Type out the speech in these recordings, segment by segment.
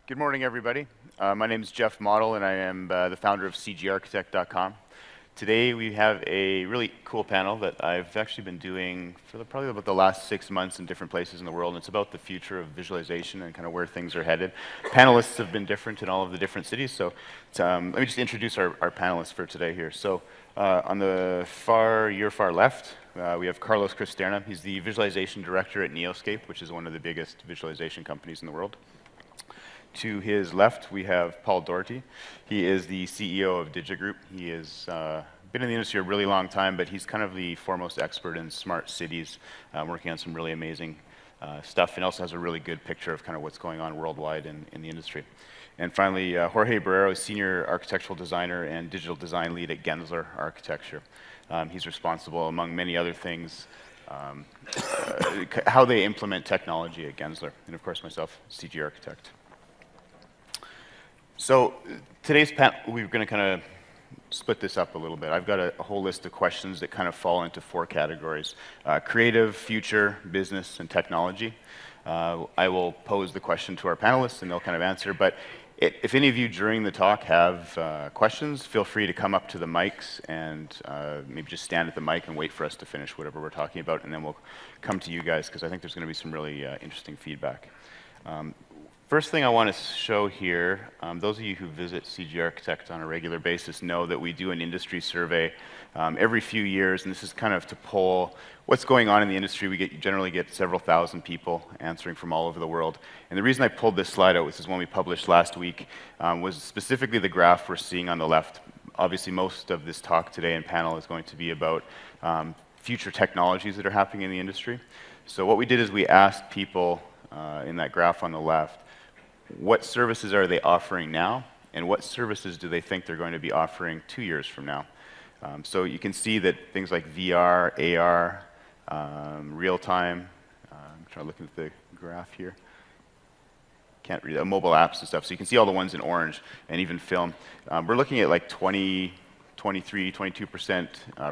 Good morning, everybody. My name is Jeff Model, and I am the founder of cgarchitect.com. Today, we have a really cool panel that I've actually been doing for probably about the last 6 months in different places in the world, and it's about the future of visualization and kind of where things are headed. Panelists have been different in all of the different cities, so let me just introduce our panelists for today here. So on the your far left, we have Carlos Cristerna. He's the visualization director at Neoscape, which is one of the biggest visualization companies in the world. To his left, we have Paul Doherty. He is the CEO of DigiGroup. He has been in the industry a really long time, but he's kind of the foremost expert in smart cities, working on some really amazing stuff, and also has a really good picture of kind of what's going on worldwide in the industry. And finally, Jorge Barrero, senior architectural designer and digital design lead at Gensler Architecture. He's responsible, among many other things, how they implement technology at Gensler, and of course myself, CG Architect. So today's panel, we're going to kind of split this up a little bit. I've got a whole list of questions that kind of fall into 4 categories: creative, future, business, and technology. I will pose the question to our panelists, and they'll kind of answer. But if any of you during the talk have questions, feel free to come up to the mics and maybe just stand at the mic and wait for us to finish whatever we're talking about, and then we'll come to you guys, because I think there's going to be some really interesting feedback. First thing I want to show here, those of you who visit CG Architect on a regular basis know that we do an industry survey every few years, and this is kind of to poll what's going on in the industry. We generally get several thousand people answering from all over the world. And the reason I pulled this slide out, which is one we published last week, was specifically the graph we're seeing on the left. Obviously, most of this talk today and panel is going to be about future technologies that are happening in the industry. So what we did is we asked people in that graph on the left, what services are they offering now, and what services do they think they're going to be offering 2 years from now? So you can see that things like VR, AR, real-time, I'm trying to look at the graph here. Can't read that, mobile apps and stuff. So you can see all the ones in orange, and even film. We're looking at like 23, 22%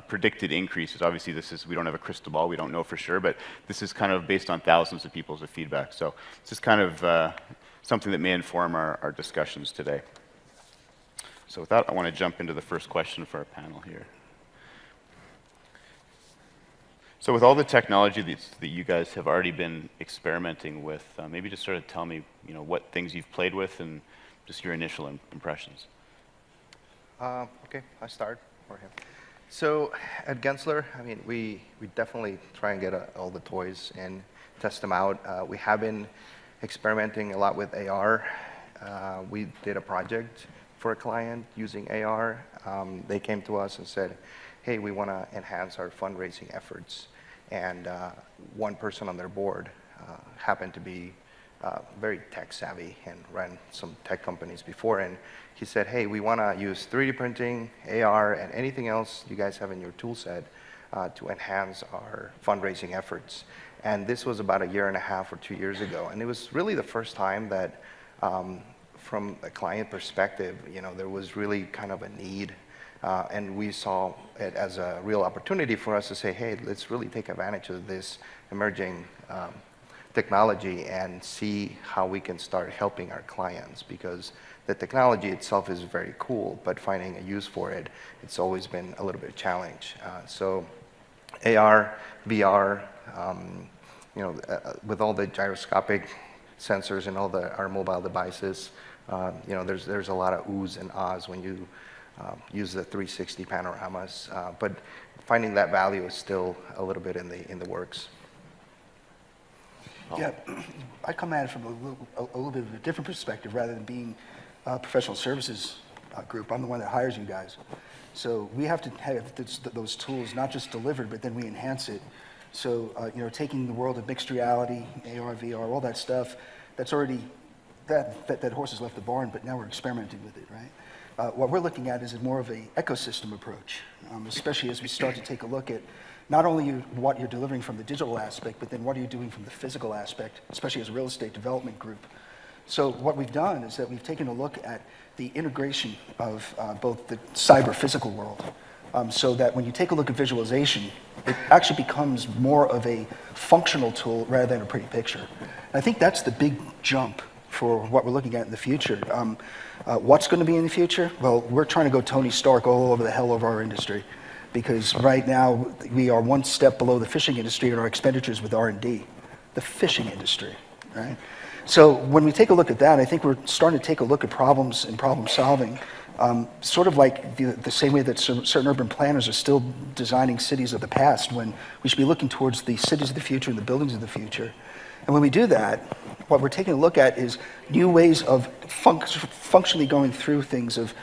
predicted increases. Obviously, we don't have a crystal ball, we don't know for sure, but this is kind of based on thousands of people's feedback. So this is kind of something that may inform our discussions today. So with that, I want to jump into the first question for our panel here. So with all the technology that you guys have already been experimenting with, maybe just sort of tell me, what things you've played with and just your initial impressions. Okay, I'll start for him. So at Gensler, I mean, we definitely try and get all the toys and test them out. We have been experimenting a lot with AR. We did a project for a client using AR. They came to us and said, hey, we want to enhance our fundraising efforts. And one person on their board happened to be very tech savvy and ran some tech companies before. And he said, hey, we want to use 3D printing, AR, and anything else you guys have in your tool set to enhance our fundraising efforts. And this was about 1.5 years or 2 years ago. And it was really the first time that, from a client perspective, there was really kind of a need. And we saw it as a real opportunity for us to say, hey, let's really take advantage of this emerging technology and see how we can start helping our clients. Because the technology itself is very cool, but finding a use for it, it's always been a little bit of a challenge. So AR, VR, with all the gyroscopic sensors and all our mobile devices, there's a lot of oohs and ahs when you use the 360 panoramas. But finding that value is still a little bit in the works. Yeah, I come at it from a little bit of a different perspective. Rather than being a professional services group, I'm the one that hires you guys. So we have to have those tools not just delivered, but then we enhance it. So, taking the world of mixed reality, AR, VR, all that stuff, that's already, that horse has left the barn, but now we're experimenting with it, right? What we're looking at is more of an ecosystem approach, especially as we start to take a look at not only what you're delivering from the digital aspect, but then what are you doing from the physical aspect, especially as a real estate development group. So what we've done is that we've taken a look at the integration of both the cyber-physical world, so that when you take a look at visualization, it actually becomes more of a functional tool rather than a pretty picture. And I think that's the big jump for what we're looking at in the future. What's going to be in the future? Well, we're trying to go Tony Stark all over the hell of our industry, because right now we are one step below the fishing industry in our expenditures with R&D. The fishing industry, right? So when we take a look at that, I think we're starting to take a look at problems and problem solving, sort of like the same way that certain urban planners are still designing cities of the past, when we should be looking towards the cities of the future and the buildings of the future. And when we do that, what we're taking a look at is new ways of functionally going through things of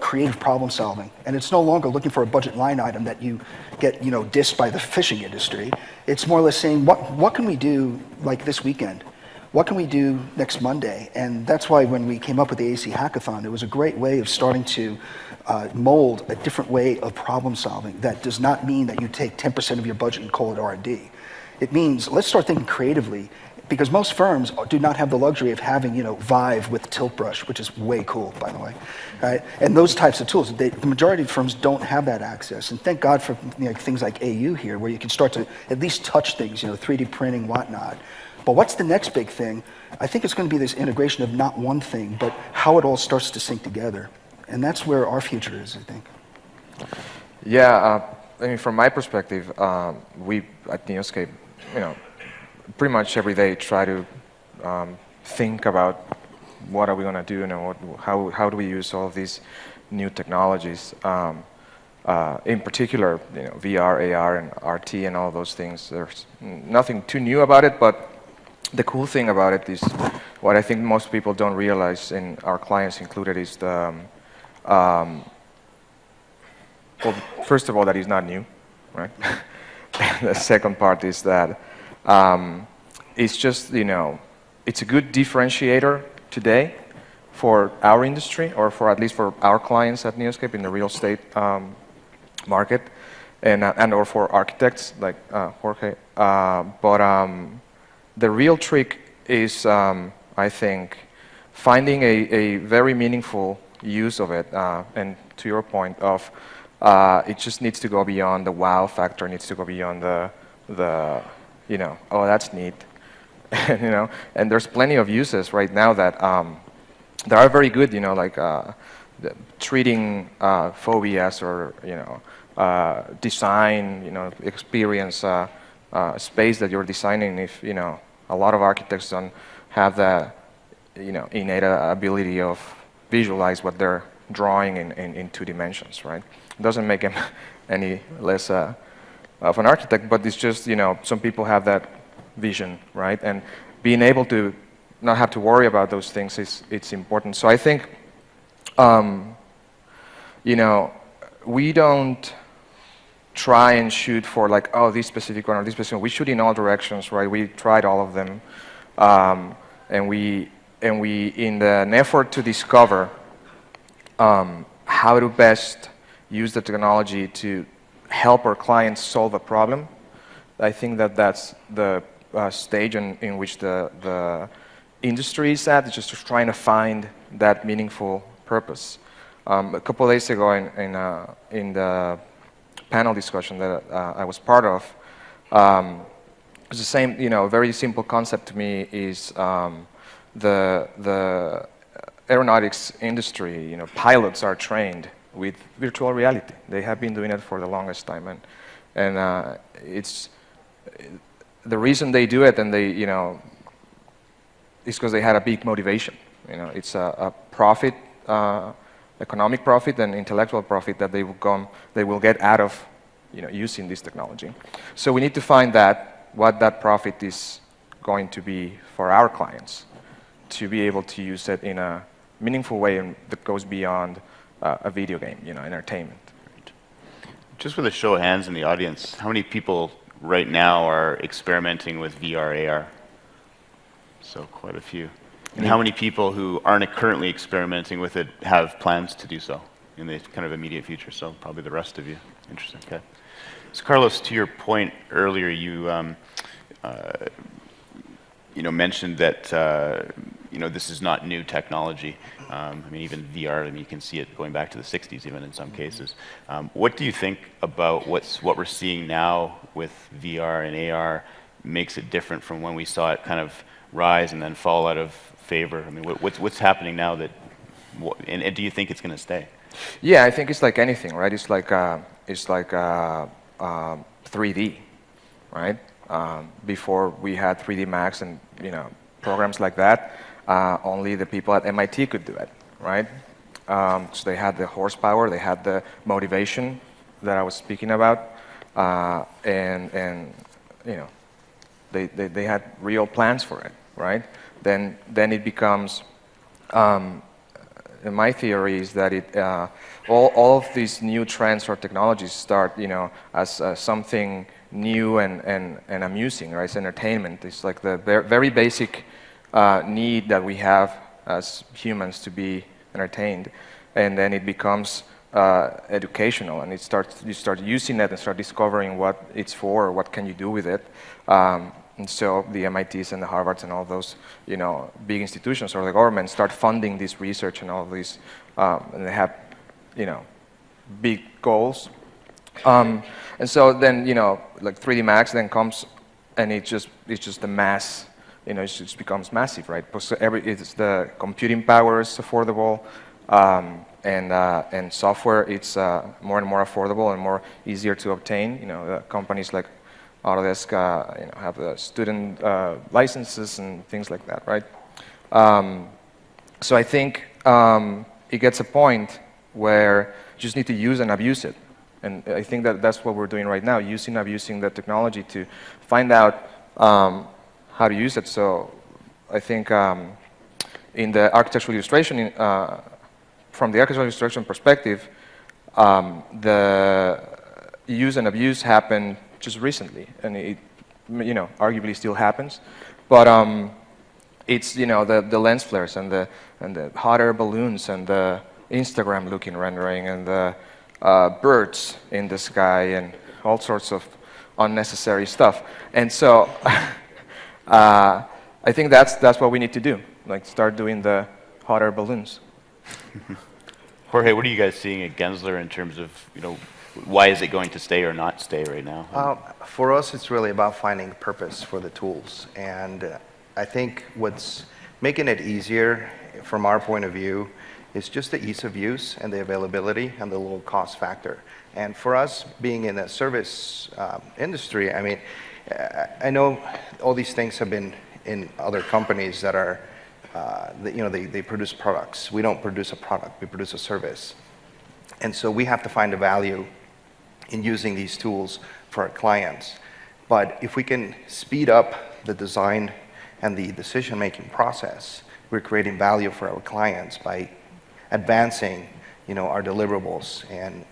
creative problem solving. And it's no longer looking for a budget line item that you get, dissed by the fishing industry. It's more or less saying, what can we do like this weekend? What can we do next Monday? And that's why when we came up with the AC Hackathon, it was a great way of starting to mold a different way of problem solving. That does not mean that you take 10% of your budget and call it R&D. It means let's start thinking creatively, because most firms do not have the luxury of having, Vive with Tilt Brush, which is way cool, by the way, right? And those types of tools. The majority of firms don't have that access, and thank God for things like AU here, where you can start to at least touch things, 3D printing, whatnot. But what's the next big thing? I think it's going to be this integration of not one thing, but how it all starts to sync together, and that's where our future is, I think. Yeah, I mean, from my perspective, we at Neoscape, pretty much every day try to think about what are we going to do, how do we use all of these new technologies. In particular, VR, AR, and RT, and all those things. There's nothing too new about it, but the cool thing about it is what I think most people don't realize, and our clients included, is the well, first of all, that it's not new, right? The second part is that it's just, it's a good differentiator today for our industry, or for at least for our clients at Neoscape in the real estate market, and or for architects like Jorge. But the real trick is, I think, finding a very meaningful use of it. And to your point of, it just needs to go beyond the wow factor. It needs to go beyond the oh, that's neat. And there's plenty of uses right now that are very good. Like treating phobias, or design, experience space that you're designing. If a lot of architects don't have the innate ability of visualize what they're drawing in 2 dimensions, right? It doesn't make them any less of an architect, but it's just some people have that vision, right? And being able to not have to worry about those things it's important. So I think we don't try and shoot for like, oh, this specific one or this specific one. We shoot in all directions, right? We tried all of them, and we in an effort to discover how to best use the technology to help our clients solve a problem. I think that's the stage in which the industry is at. It's just trying to find that meaningful purpose. A couple of days ago in the panel discussion that I was part of, it's the same, very simple concept to me is the aeronautics industry, pilots are trained with virtual reality. They have been doing it for the longest time, and it's the reason they do it, and they, is because they had a big motivation. It's a profit, economic profit and intellectual profit that they will get out of, using this technology. So we need to find what that profit is going to be for our clients, to be able to use it in a meaningful way and that goes beyond a video game, entertainment. Just with a show of hands in the audience, how many people right now are experimenting with VR, AR? So quite a few. And how many people who aren't currently experimenting with it have plans to do so in the kind of immediate future? So probably the rest of you. Interesting. Okay. So Carlos, to your point earlier, you mentioned that this is not new technology. I mean, even VR, you can see it going back to the 60s even in some cases. What do you think about what we're seeing now with VR and AR makes it different from when we saw it kind of rise and then fall out of favor? I mean, what's happening now that, and do you think it's going to stay? Yeah, I think it's like anything, right? It's like 3D, right? Before we had 3D Max and programs like that, only the people at MIT could do it, right? So they had the horsepower, they had the motivation that I was speaking about, and they had real plans for it, right? Then it becomes. My theory is that all of these new trends or technologies start, as something new and amusing, right? It's entertainment. It's like the very basic need that we have as humans to be entertained, and then it becomes educational, and you start using it and start discovering what it's for, or what can you do with it. And so the MITs and the Harvards and all those, big institutions or the government start funding this research and all these, and they have, big goals. And so then, like 3D Max then comes, and it's just the mass, it just becomes massive, right? So it's the computing power is affordable, and software it's more and more affordable and more easier to obtain. Companies like Autodesk, have the student licenses and things like that, right? So I think it gets a point where you just need to use and abuse it. And I think that's what we're doing right now, abusing the technology to find out how to use it. So I think in the architectural illustration, from the architectural illustration perspective, the use and abuse happened just recently, and it, arguably still happens, but it's the lens flares and the hot air balloons and the Instagram-looking rendering and the birds in the sky and all sorts of unnecessary stuff. And so I think that's what we need to do, like start doing the hot air balloons. Jorge, what are you guys seeing at Gensler in terms of, why is it going to stay or not stay right now? For us, it's really about finding purpose for the tools. And I think what's making it easier from our point of view is just the ease of use and the availability and the low cost factor. And for us, being in the service industry, I mean, I know all these things have been in other companies that are, they produce products. We don't produce a product, we produce a service. And so we have to find a value in using these tools for our clients. But if we can speed up the design and the decision-making process, we're creating value for our clients by advancing, our deliverables, and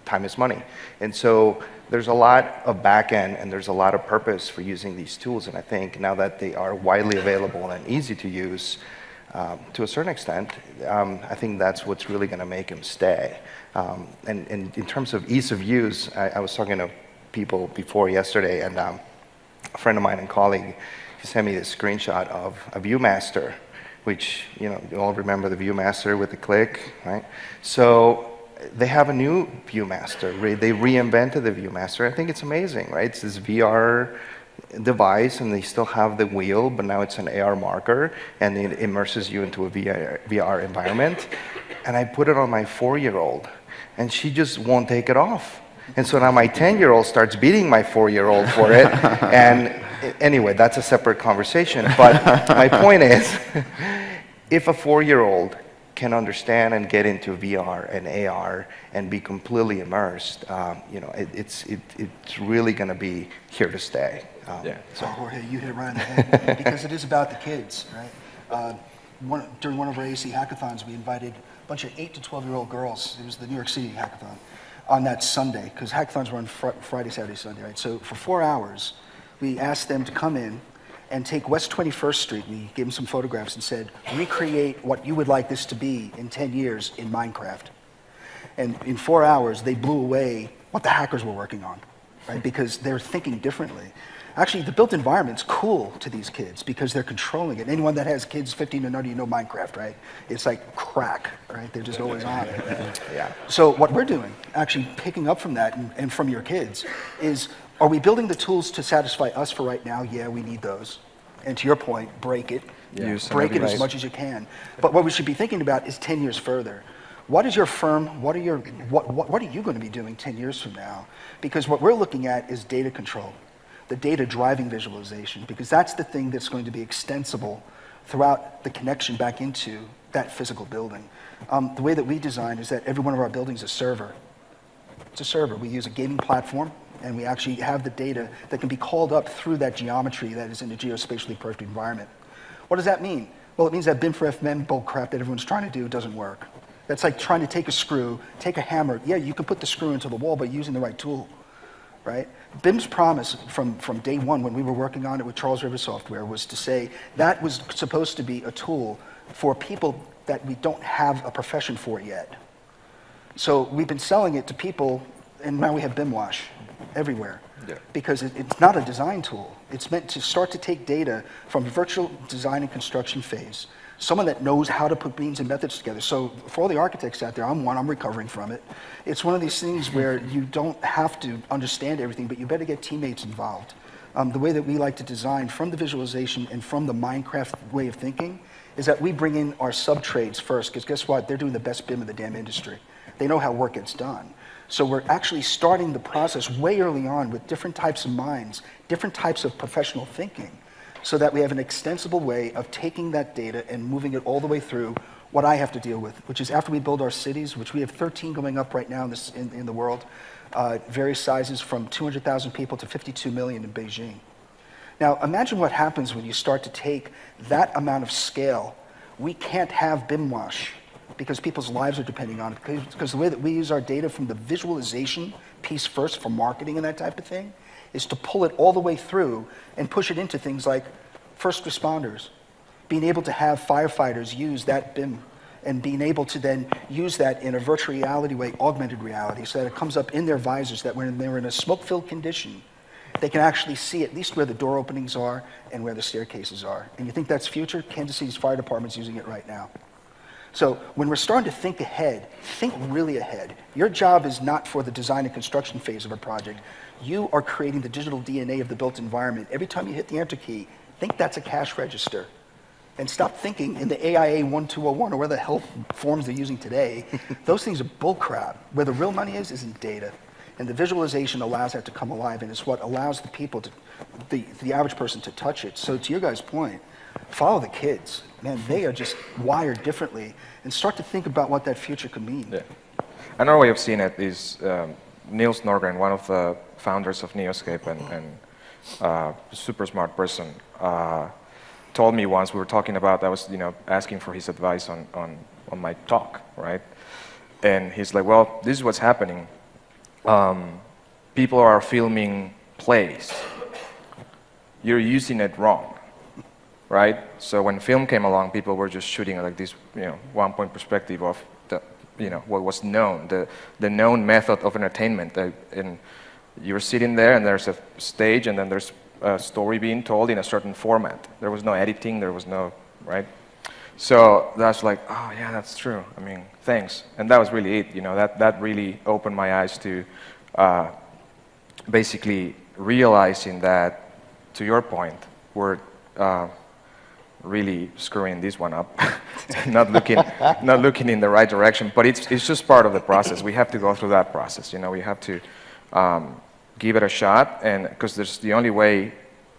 time is money. And so there's a lot of back-end and there's a lot of purpose for using these tools. And I think now that they are widely available and easy to use, to a certain extent, I think that's what's really going to make them stay. And in terms of ease of use, I was talking to people before yesterday, and a friend of mine and colleague, he sent me this screenshot of a ViewMaster, which, you all remember the ViewMaster with the click, right? So they have a new ViewMaster. They reinvented the ViewMaster. I think it's amazing, right? It's this VR device, and they still have the wheel, but now it's an AR marker, and it immerses you into a VR environment. And I put it on my 4-year-old, and she just won't take it off. And so now my 10-year-old starts beating my 4-year-old for it. And anyway, that's a separate conversation. But my point is, if a 4-year-old can understand and get into VR and AR and be completely immersed, it's really going to be here to stay. So Jorge, you hit it right on the head, because it is about the kids, right? During one of our AC hackathons, we invited a bunch of 8 to 12-year-old girls. It was the New York City hackathon on that Sunday, because hackathons were on Friday, Saturday, Sunday, right? So for 4 hours, we asked them to come in and take West 21st Street. We gave them some photographs and said, recreate what you would like this to be in 10 years in Minecraft. And in 4 hours, they blew away what the hackers were working on, right? Because they're thinking differently. Actually, the built environment's cool to these kids because they're controlling it. Anyone that has kids 15 and under, Minecraft, right? It's like crack, right? They're just always on it. Right? Yeah. So what we're doing, actually picking up from that and from your kids, is are we building the tools to satisfy us for right now? Yeah, we need those. and to your point, break it. Use Break it and as abuse. much as you can. But what we should be thinking about is 10 years further. What is your firm, what are you going to be doing 10 years from now? Because what we're looking at is data control, the data driving visualization, because that's the thing that's going to be extensible throughout the connection back into that physical building. The way that we design is that every one of our buildings is a server. It's a server. We use a gaming platform, and we actually have the data that can be called up through that geometry that is in a geospatially perfect environment. What does that mean? Well, it means that BIM for FM bullcrap that everyone's trying to do doesn't work. That's like trying to take a screw, take a hammer. Yeah, you can put the screw into the wall by using the right tool, right? BIM's promise from day one when we were working on it with Charles River Software was to say that was supposed to be a tool for people that we don't have a profession for yet. So we've been selling it to people, and now we have BIMWash everywhere. Yeah. Because it's not a design tool. It's meant to start to take data from virtual design and construction phase, someone that knows how to put means and methods together. So for all the architects out there, I'm recovering from it. It's one of these things where you don't have to understand everything, but you better get teammates involved. The way that we like to design from the visualization and from the Minecraft way of thinking is that we bring in our sub-trades first, because guess what? They're doing the best BIM in the damn industry. They know how work gets done. So we're actually starting the process way early on with different types of minds, different types of professional thinking, so that we have an extensible way of taking that data and moving it all the way through what I have to deal with, which is after we build our cities, which we have 13 going up right now in the world, various sizes from 200,000 people to 52 million in Beijing. Now, imagine what happens when you start to take that amount of scale. We can't have BIMWash because people's lives are depending on it. Because the way that we use our data from the visualization piece first for marketing and that type of thing is to pull it all the way through and push it into things like first responders, being able to have firefighters use that BIM and being able to then use that in a virtual reality way, augmented reality, so that it comes up in their visors, that when they're in a smoke-filled condition, they can actually see at least where the door openings are and where the staircases are. And you think that's future? Kansas City's fire department's using it right now. So when we're starting to think ahead, think really ahead. Your job is not for the design and construction phase of a project. You are creating the digital DNA of the built environment. Every time you hit the enter key, think that's a cash register. And stop thinking in the AIA 1201 or where the hell forms they're using today. Those things are bullcrap. Where the real money is in data. And the visualization allows that to come alive, and it's what allows the people, the average person to touch it. So to your guys' point, follow the kids. Man, they are just wired differently, and start to think about what that future could mean. Yeah. Another way of seeing it is Niels Norgren, one of the founders of Neoscape and super smart person, told me once, we were talking about, I was asking for his advice on my talk, right? And he's like, well, this is what's happening. People are filming plays. You're using it wrong, right? So when film came along, people were just shooting like this, one-point perspective of the, what was known, the known method of entertainment. And you're sitting there, and there's a stage, and then there's a story being told in a certain format. There was no editing. There was no, right? So that's like, oh yeah, that's true. I mean, thanks. And that was really it. That really opened my eyes to basically realizing that, to your point, we're really screwing this one up, not looking in the right direction. But it's just part of the process. We have to go through that process. We have to give it a shot, and because there's the only way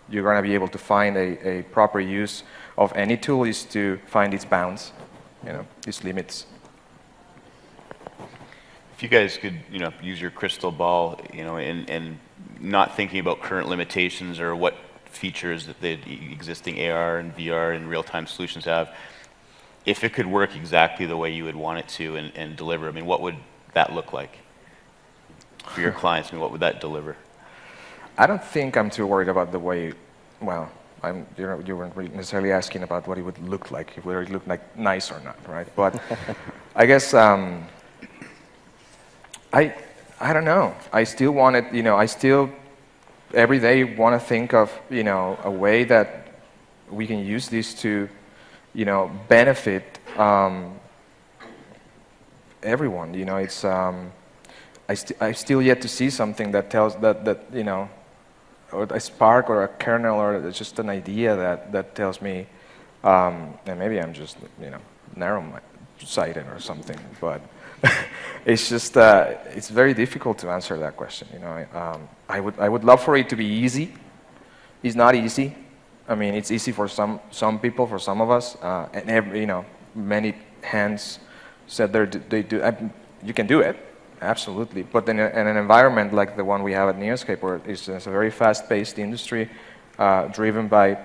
you're going to be able to find a proper use of any tool is to find its bounds, its limits. If you guys could, use your crystal ball, and not thinking about current limitations or what features that the existing AR and VR and real-time solutions have, if it could work exactly the way you would want it to and deliver, what would that look like for your clients? What would that deliver? I don't think I'm too worried about the way, well, you weren't really necessarily asking about what it would look like, if whether it looked like nice or not, right? But I guess, I don't know. I still want it, I still every day want to think of, a way that we can use this to, benefit everyone. I still yet to see something that tells that or a spark or a kernel or just an idea that tells me, and maybe I'm just, narrow-sighted or something, but it's just, it's very difficult to answer that question. I would love for it to be easy. It's not easy. I mean, it's easy for some people, for some of us, and many hands said they do. You can do it, absolutely. But in an environment like the one we have at Neoscape, where it's a very fast-paced industry, driven by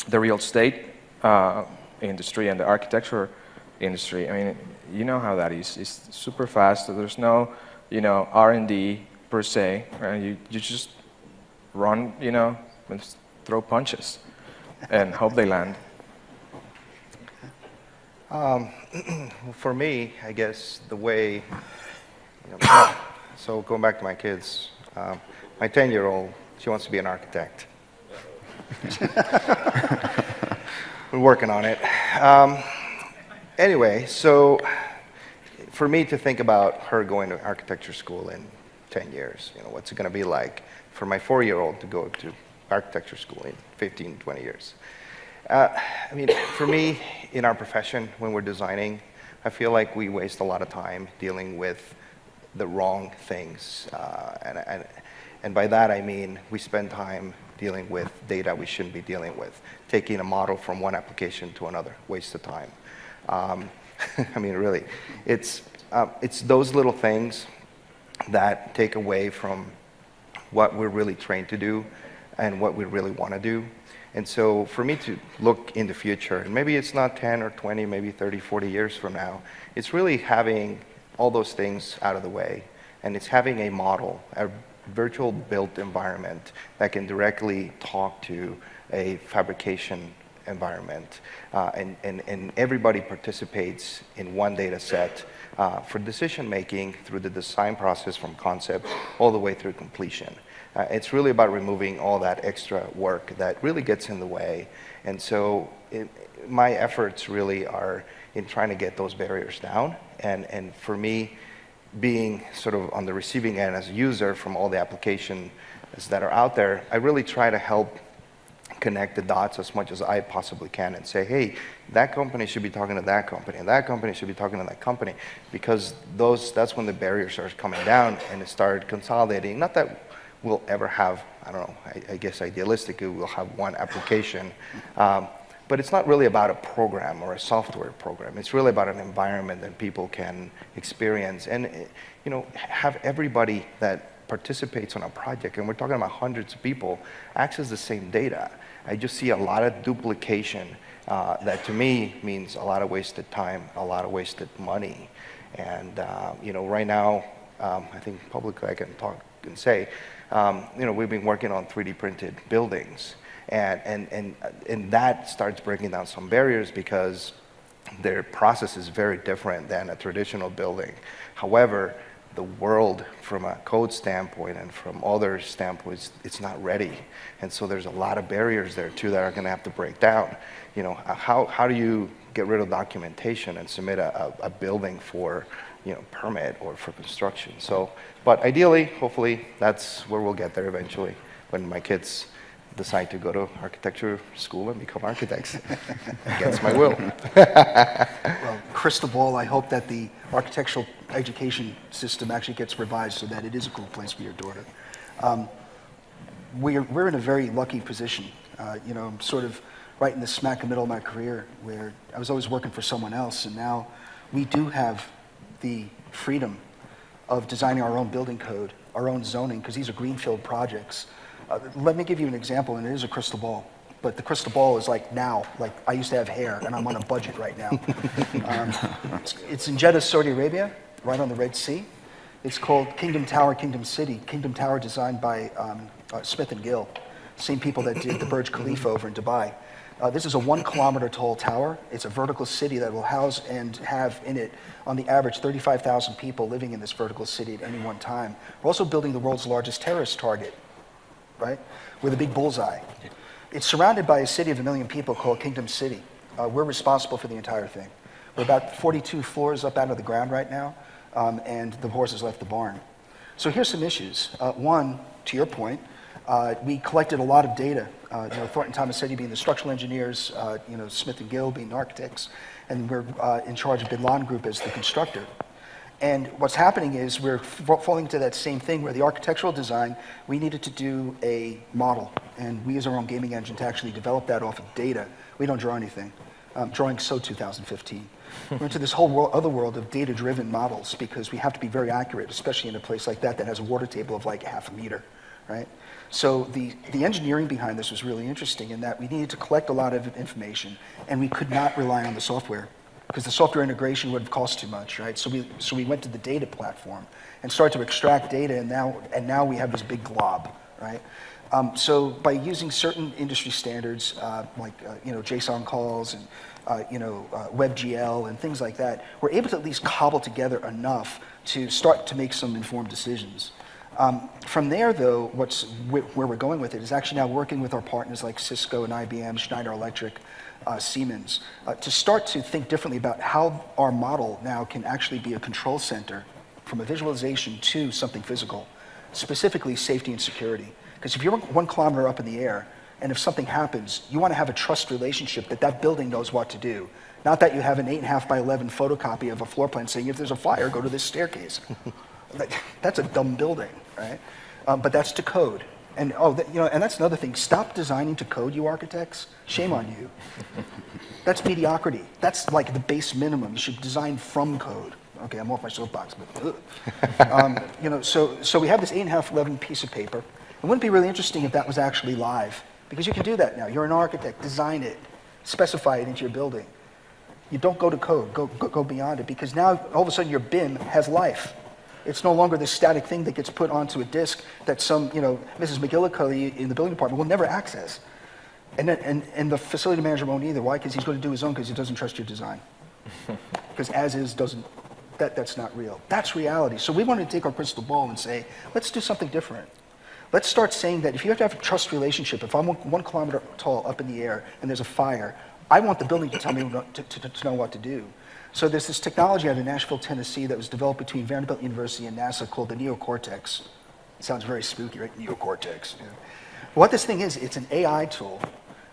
the real estate industry and the architecture industry. I mean, you know how that is. It's super fast. So there's no, R&D per se. Right? You just run, and throw punches and hope they land. For me, I guess the way, so going back to my kids, my 10-year-old, she wants to be an architect. We're working on it. Anyway, so for me to think about her going to architecture school in 10 years, what's it going to be like for my 4-year-old to go to architecture school in 15, 20 years? I mean, for me, in our profession, when we're designing, I feel like we waste a lot of time dealing with the wrong things. And by that, I mean we spend time dealing with data we shouldn't be dealing with, taking a model from one application to another, waste of time. I mean, really, it's those little things that take away from what we're really trained to do and what we really want to do. And so for me to look in the future, and maybe it's not 10 or 20, maybe 30, 40 years from now, it's really having all those things out of the way. And it's having a model, a virtual built environment that can directly talk to a fabrication environment. And everybody participates in one data set for decision making through the design process from concept all the way through completion. It's really about removing all that extra work that really gets in the way. And so my efforts really are in trying to get those barriers down. And for me, being sort of on the receiving end as a user from all the applications that are out there, I really try to help connect the dots as much as I possibly can and say, hey, that company should be talking to that company, and that company should be talking to that company, because that's when the barriers are coming down and it started consolidating. Not that we'll ever have, I don't know, I guess idealistically we'll have one application, but it's not really about a program or a software program. It's really about an environment that people can experience and have everybody that participates on a project, and we're talking about hundreds of people, access the same data. I just see a lot of duplication that to me means a lot of wasted time, a lot of wasted money. And right now, I think publicly I can talk and say, we've been working on 3D printed buildings, and that starts breaking down some barriers because their process is very different than a traditional building. However, the world from a code standpoint and from other standpoints, it's not ready. And so there's a lot of barriers there too that are going to have to break down. How do you get rid of documentation and submit a building for permit or for construction? So, but ideally, hopefully, that's where we'll get there eventually when my kids decide to go to architecture school and become architects against my will. Well, crystal ball, I hope that the architectural education system actually gets revised so that it is a cool place for your daughter. We're in a very lucky position. I'm sort of right in the smack middle of my career where I was always working for someone else, and now we do have the freedom of designing our own building code, our own zoning, because these are greenfield projects. Let me give you an example, and it is a crystal ball. But the crystal ball is like now, like I used to have hair, and I'm on a budget right now. It's in Jeddah, Saudi Arabia, right on the Red Sea. It's called Kingdom Tower, Kingdom City. Kingdom Tower designed by Smith & Gill, same people that did the Burj Khalifa over in Dubai. This is a 1 kilometer tall tower. It's a vertical city that will house and have in it, on the average, 35,000 people living in this vertical city at any one time. We're also building the world's largest terrorist target, right, with a big bullseye. It's surrounded by a city of 1 million people called Kingdom City. We're responsible for the entire thing. We're about 42 floors up out of the ground right now, and the horses left the barn. So here's some issues. One, to your point, We collected a lot of data. Thornton Tomasetti being the structural engineers, Smith and Gill being the architects, and we're in charge of Bin Laden Group as the constructor. And what's happening is we're falling into that same thing where the architectural design, we needed to do a model, and we use our own gaming engine to actually develop that off of data. We don't draw anything. Drawing so 2015. We're into this whole other world of data-driven models because we have to be very accurate, especially in a place like that that has a water table of like half a meter, right? So the engineering behind this was really interesting in that we needed to collect a lot of information, and we could not rely on the software because the software integration would have cost too much, right? So we went to the data platform and started to extract data, and now we have this big glob, right? So by using certain industry standards JSON calls and WebGL and things like that, we're able to at least cobble together enough to start to make some informed decisions. From there, though, where we're going with it is actually now working with our partners like Cisco and IBM, Schneider Electric, Siemens, to start to think differently about how our model now can actually be a control center from a visualization to something physical, specifically safety and security. Because if you're 1 kilometer up in the air, and if something happens, you want to have a trust relationship that that building knows what to do. Not that you have an 8.5 by 11 photocopy of a floor plan saying, if there's a fire, go to this staircase. That's a dumb building, right? But that's to code. And and that's another thing. Stop designing to code, you architects. Shame on you. That's mediocrity. That's like the base minimum. You should design from code. Okay, I'm off my soapbox, but so we have this 8.5 11 piece of paper. It wouldn't be really interesting if that was actually live, because you can do that now. You're an architect, design it, specify it into your building. You don't go to code, go beyond it, because now all of a sudden your BIM has life. It's no longer this static thing that gets put onto a disk that some, Mrs. McGillicuddy in the building department will never access. And the facility manager won't either. Why? Because he's going to do his own because he doesn't trust your design. Because as is doesn't, that's not real. That's reality. So we wanted to take our crystal ball and say, let's do something different. Let's start saying that if you have to have a trust relationship, if I'm 1 kilometer tall up in the air and there's a fire, I want the building to tell me to know what to do. So there's this technology out of Nashville, Tennessee that was developed between Vanderbilt University and NASA called the Neocortex. It sounds very spooky, right? Neocortex. Yeah. What this thing is, it's an AI tool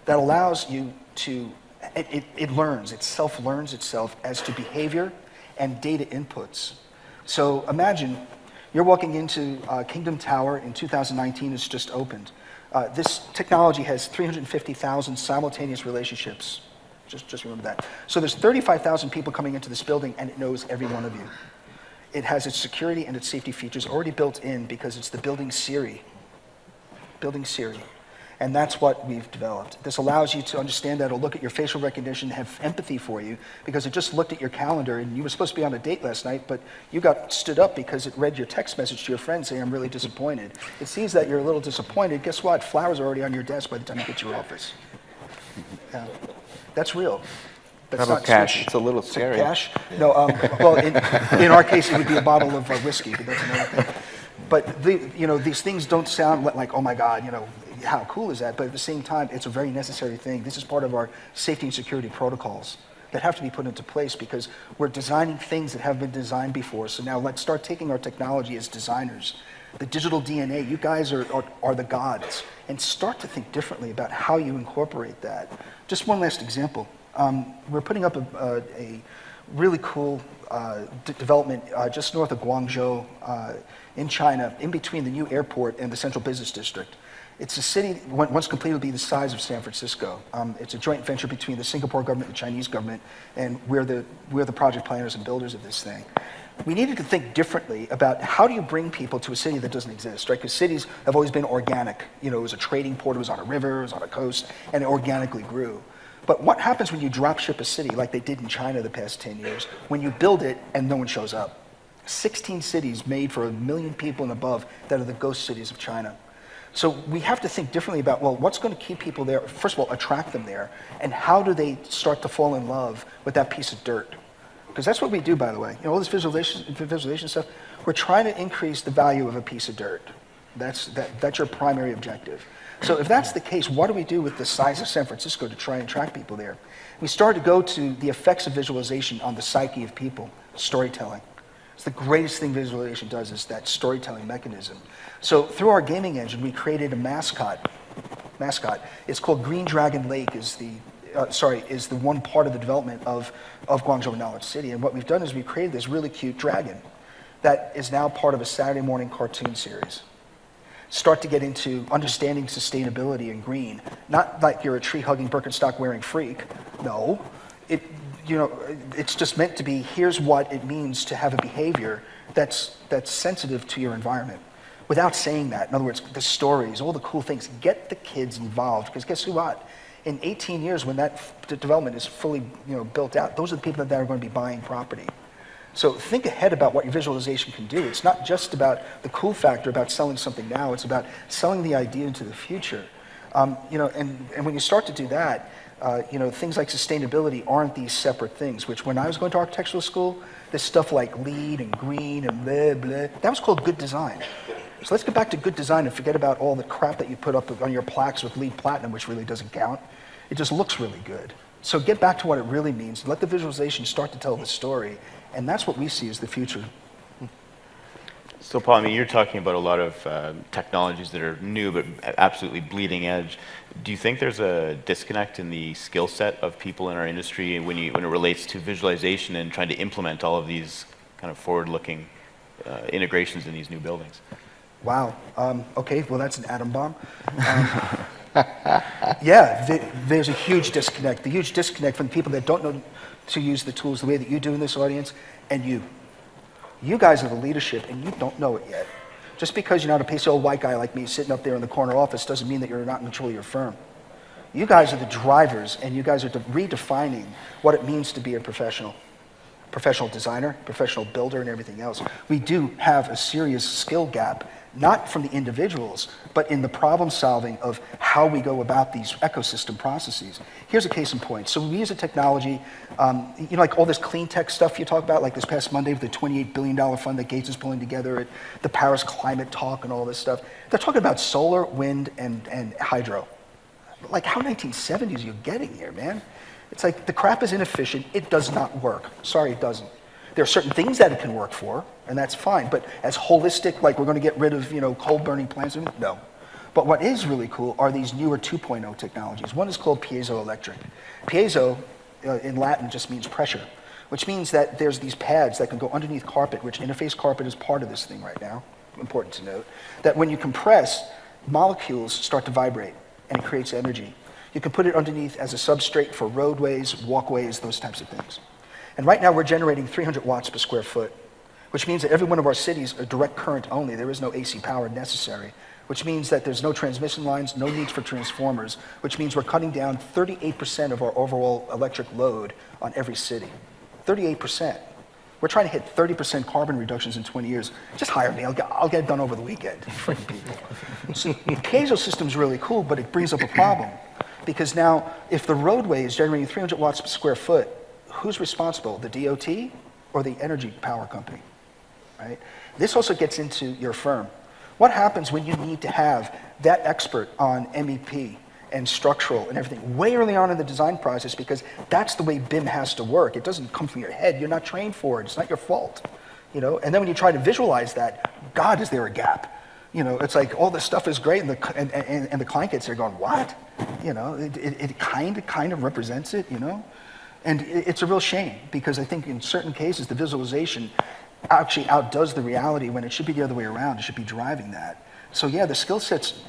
that allows you to, it learns, it self-learns itself as to behavior and data inputs. So imagine you're walking into Kingdom Tower in 2019, it's just opened. This technology has 350,000 simultaneous relationships. Just remember that. So there's 35,000 people coming into this building, and it knows every one of you. It has its security and its safety features already built in because it's the building Siri. Building Siri. And that's what we've developed. This allows you to understand that it'll look at your facial recognition, have empathy for you, because it just looked at your calendar, and you were supposed to be on a date last night, but you got stood up because it read your text message to your friend saying, I'm really disappointed. It sees that you're a little disappointed. Guess what? Flowers are already on your desk by the time you get to your office. That's real. That's How about cash? It's a little scary. Cash? No, well, in our case, it would be a bottle of whiskey, but that's another thing. But these things don't sound like, oh my God, how cool is that? But at the same time, it's a very necessary thing. This is part of our safety and security protocols that have to be put into place because we're designing things that have been designed before. So now let's start taking our technology as designers. The digital DNA, you guys are the gods, and start to think differently about how you incorporate that. Just one last example. We're putting up a really cool development just north of Guangzhou in China, in between the new airport and the central business district. It's a city, once completed, will be the size of San Francisco. It's a joint venture between the Singapore government and the Chinese government, and we're the project planners and builders of this thing. We needed to think differently about how do you bring people to a city that doesn't exist, right? Because cities have always been organic. It was a trading port, it was on a river, it was on a coast, and it organically grew. But what happens when you drop ship a city like they did in China the past 10 years, when you build it and no one shows up? 16 cities made for 1 million people and above that are the ghost cities of China. So we have to think differently about, well, what's going to keep people there? First of all, attract them there, and how do they start to fall in love with that piece of dirt? Because that's what we do, by the way. All this visualization stuff, we're trying to increase the value of a piece of dirt. That's your primary objective. So if that's the case, what do we do with the size of San Francisco to try and attract people there? We started to go to the effects of visualization on the psyche of people, storytelling. It's the greatest thing visualization does, is that storytelling mechanism. So through our gaming engine, we created a mascot. It's called Green Dragon Lake, is the one part of the development of Guangzhou Knowledge City. And what we've done is we've created this really cute dragon that is now part of a Saturday morning cartoon series. Start to get into understanding sustainability and green. Not like you're a tree-hugging, Birkenstock-wearing freak. No. It's just meant to be, here's what it means to have a behavior that's sensitive to your environment. Without saying that, in other words, the stories, all the cool things, get the kids involved. Because guess what? In 18 years, when that development is fully built out, those are the people that are going to be buying property. So think ahead about what your visualization can do. It's not just about the cool factor about selling something now. It's about selling the idea into the future. And when you start to do that, things like sustainability aren't these separate things, which when I was going to architectural school, this stuff like LEED and green and blah, blah, that was called good design. So let's get back to good design and forget about all the crap that you put up on your plaques with LEED Platinum, which really doesn't count. It just looks really good. So get back to what it really means. Let the visualization start to tell the story. And that's what we see as the future. So Paul, I mean, you're talking about a lot of technologies that are new but absolutely bleeding edge. Do you think there's a disconnect in the skill set of people in our industry when it relates to visualization and trying to implement all of these kind of forward-looking integrations in these new buildings? Wow. Okay, well, that's an atom bomb. Yeah, there's a huge disconnect. The huge disconnect from the people that don't know to use the tools the way that you do in this audience, and you. You guys are the leadership, and you don't know it yet. Just because you're not a pacey old white guy like me sitting up there in the corner office doesn't mean that you're not in control of your firm. You guys are the drivers, and you guys are redefining what it means to be a professional designer, professional builder, and everything else. We do have a serious skill gap, not from the individuals, but in the problem solving of how we go about these ecosystem processes. Here's a case in point. So we use a technology, like all this clean tech stuff you talk about, like this past Monday with the $28 billion fund that Gates is pulling together, at the Paris climate talk and all this stuff. They're talking about solar, wind, and hydro. Like, how 1970s are you getting here, man? It's like the crap is inefficient. It does not work. Sorry, it doesn't. There are certain things that it can work for, and that's fine. But as holistic, like we're going to get rid of coal-burning plants, no. But what is really cool are these newer 2.0 technologies. One is called piezoelectric. Piezo, in Latin, just means pressure, which means that there's these pads that can go underneath carpet, which interface carpet is part of this thing right now. Important to note that when you compress, molecules start to vibrate, and it creates energy. You can put it underneath as a substrate for roadways, walkways, those types of things. And right now we're generating 300 watts per square foot, which means that every one of our cities are direct current only. There is no AC power necessary, which means that there's no transmission lines, no need for transformers, which means we're cutting down 38% of our overall electric load on every city. 38%. We're trying to hit 30% carbon reductions in 20 years. Just hire me. I'll get it done over the weekend. Freaking people. So the piezo system's really cool, but it brings up a problem. Because now, if the roadway is generating 300 watts per square foot, who's responsible, the DOT or the energy power company, right? This also gets into your firm. What happens when you need to have that expert on MEP and structural and everything way early on in the design process, because that's the way BIM has to work. It doesn't come from your head. You're not trained for it. It's not your fault, And then when you try to visualize that, God, is there a gap? It's like all this stuff is great, and the client gets there going, what? It kind of represents it, And it's a real shame, because I think in certain cases the visualization actually outdoes the reality when it should be the other way around. It should be driving that. So yeah, the skill sets,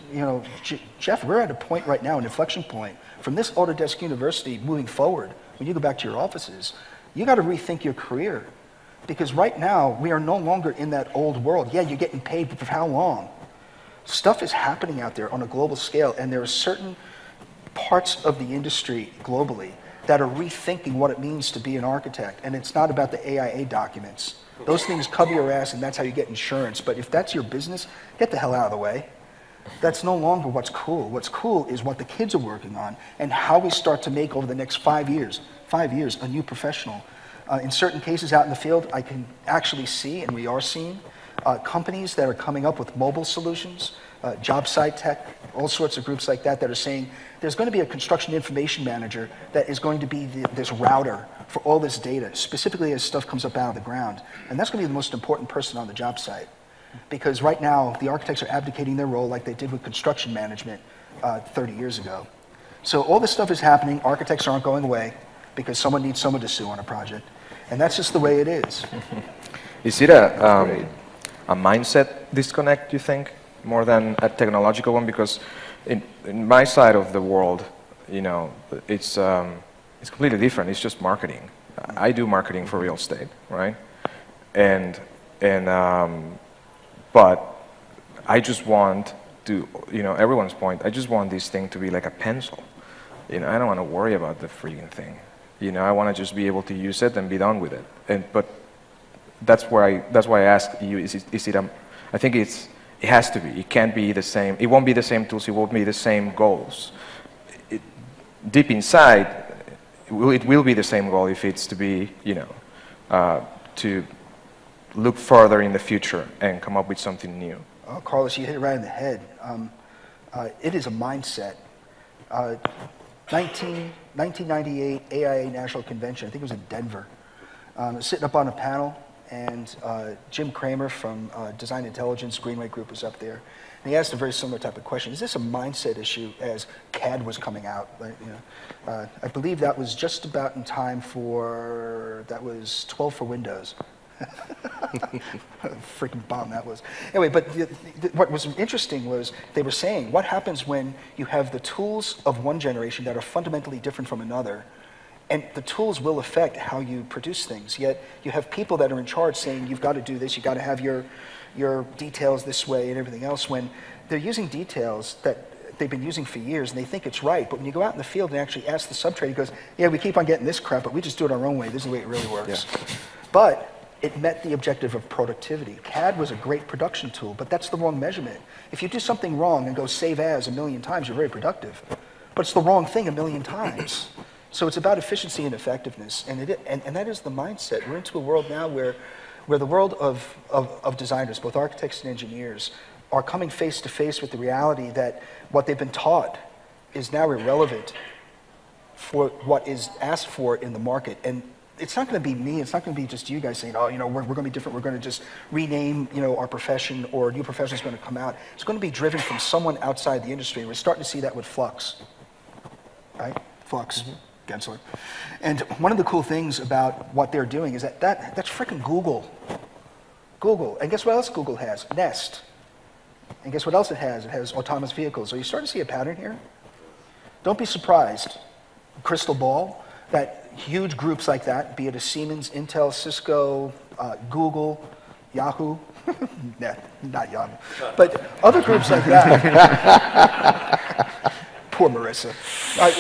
Jeff, we're at a point right now, an inflection point. From this Autodesk University moving forward, when you go back to your offices, you got to rethink your career. Because right now, we are no longer in that old world. Yeah, you're getting paid, but for how long? Stuff is happening out there on a global scale, and there are certain parts of the industry globally that are rethinking what it means to be an architect. And it's not about the AIA documents. Those things cover your ass, and that's how you get insurance. But if that's your business, get the hell out of the way. That's no longer what's cool. What's cool is what the kids are working on and how we start to make over the next 5 years, a new professional. In certain cases out in the field, I can actually see, and we are seeing, companies that are coming up with mobile solutions job site tech, all sorts of groups like that that are saying there's going to be a construction information manager that is going to be this router for all this data, specifically as stuff comes up out of the ground. And that's going to be the most important person on the job site. Because right now, the architects are abdicating their role like they did with construction management 30 years ago. So all this stuff is happening. Architects aren't going away because someone needs someone to sue on a project. And that's just the way it is. Is it a mindset disconnect, you think, more than a technological one? Because in my side of the world, you know, it's completely different. It's just marketing. I do marketing for real estate, right? But I just want to, you know, everyone's point, I just want this thing to be like a pencil. You know, I don't want to worry about the freaking thing. You know, I want to just be able to use it and be done with it. But that's why I ask you, is it I think it has to be. It can't be the same. It won't be the same tools. It won't be the same goals. Deep inside, it will be the same goal if it's to be, you know, to look further in the future and come up with something new. Oh, Carlos, you hit it right in the head. It is a mindset. 1998 AIA National Convention, I think it was in Denver. Sitting up on a panel, and Jim Kramer from Design Intelligence, Greenway Group, was up there. And he asked a very similar type of question. Is this a mindset issue as CAD was coming out? You know, I believe that was just about in time for, that was 12 for Windows. Freaking bomb that was. Anyway, but what was interesting was they were saying, what happens when you have the tools of one generation that are fundamentally different from another, and the tools will affect how you produce things, yet you have people that are in charge saying, you've got to do this, you've got to have your details this way and everything else, when they're using details that they've been using for years and they think it's right, but when you go out in the field and actually ask the subtrade, he goes, yeah, we keep on getting this crap, but we just do it our own way. This is the way it really works. Yeah. But it met the objective of productivity. CAD was a great production tool, but that's the wrong measurement. If you do something wrong and go save as 1,000,000 times, you're very productive. But it's the wrong thing 1,000,000 times. So it's about efficiency and effectiveness, and that is the mindset. We're into a world now where the world of designers, both architects and engineers, are coming face to face with the reality that what they've been taught is now irrelevant for what is asked for in the market. And it's not going to be me, it's not going to be just you guys saying, oh, you know, we're going to be different, we're going to just rename, you know, our profession, or a new profession is going to come out. It's going to be driven from someone outside the industry. We're starting to see that with Flux, right? Flux, Gensler. And one of the cool things about what they're doing is that's freaking Google. Google. And guess what else Google has? Nest. And guess what else it has? It has autonomous vehicles. So you start to see a pattern here? Don't be surprised. Crystal ball, that huge groups like that, be it a Siemens, Intel, Cisco, Google, Yahoo, nah, not Yahoo, but other groups like that. Poor Marissa.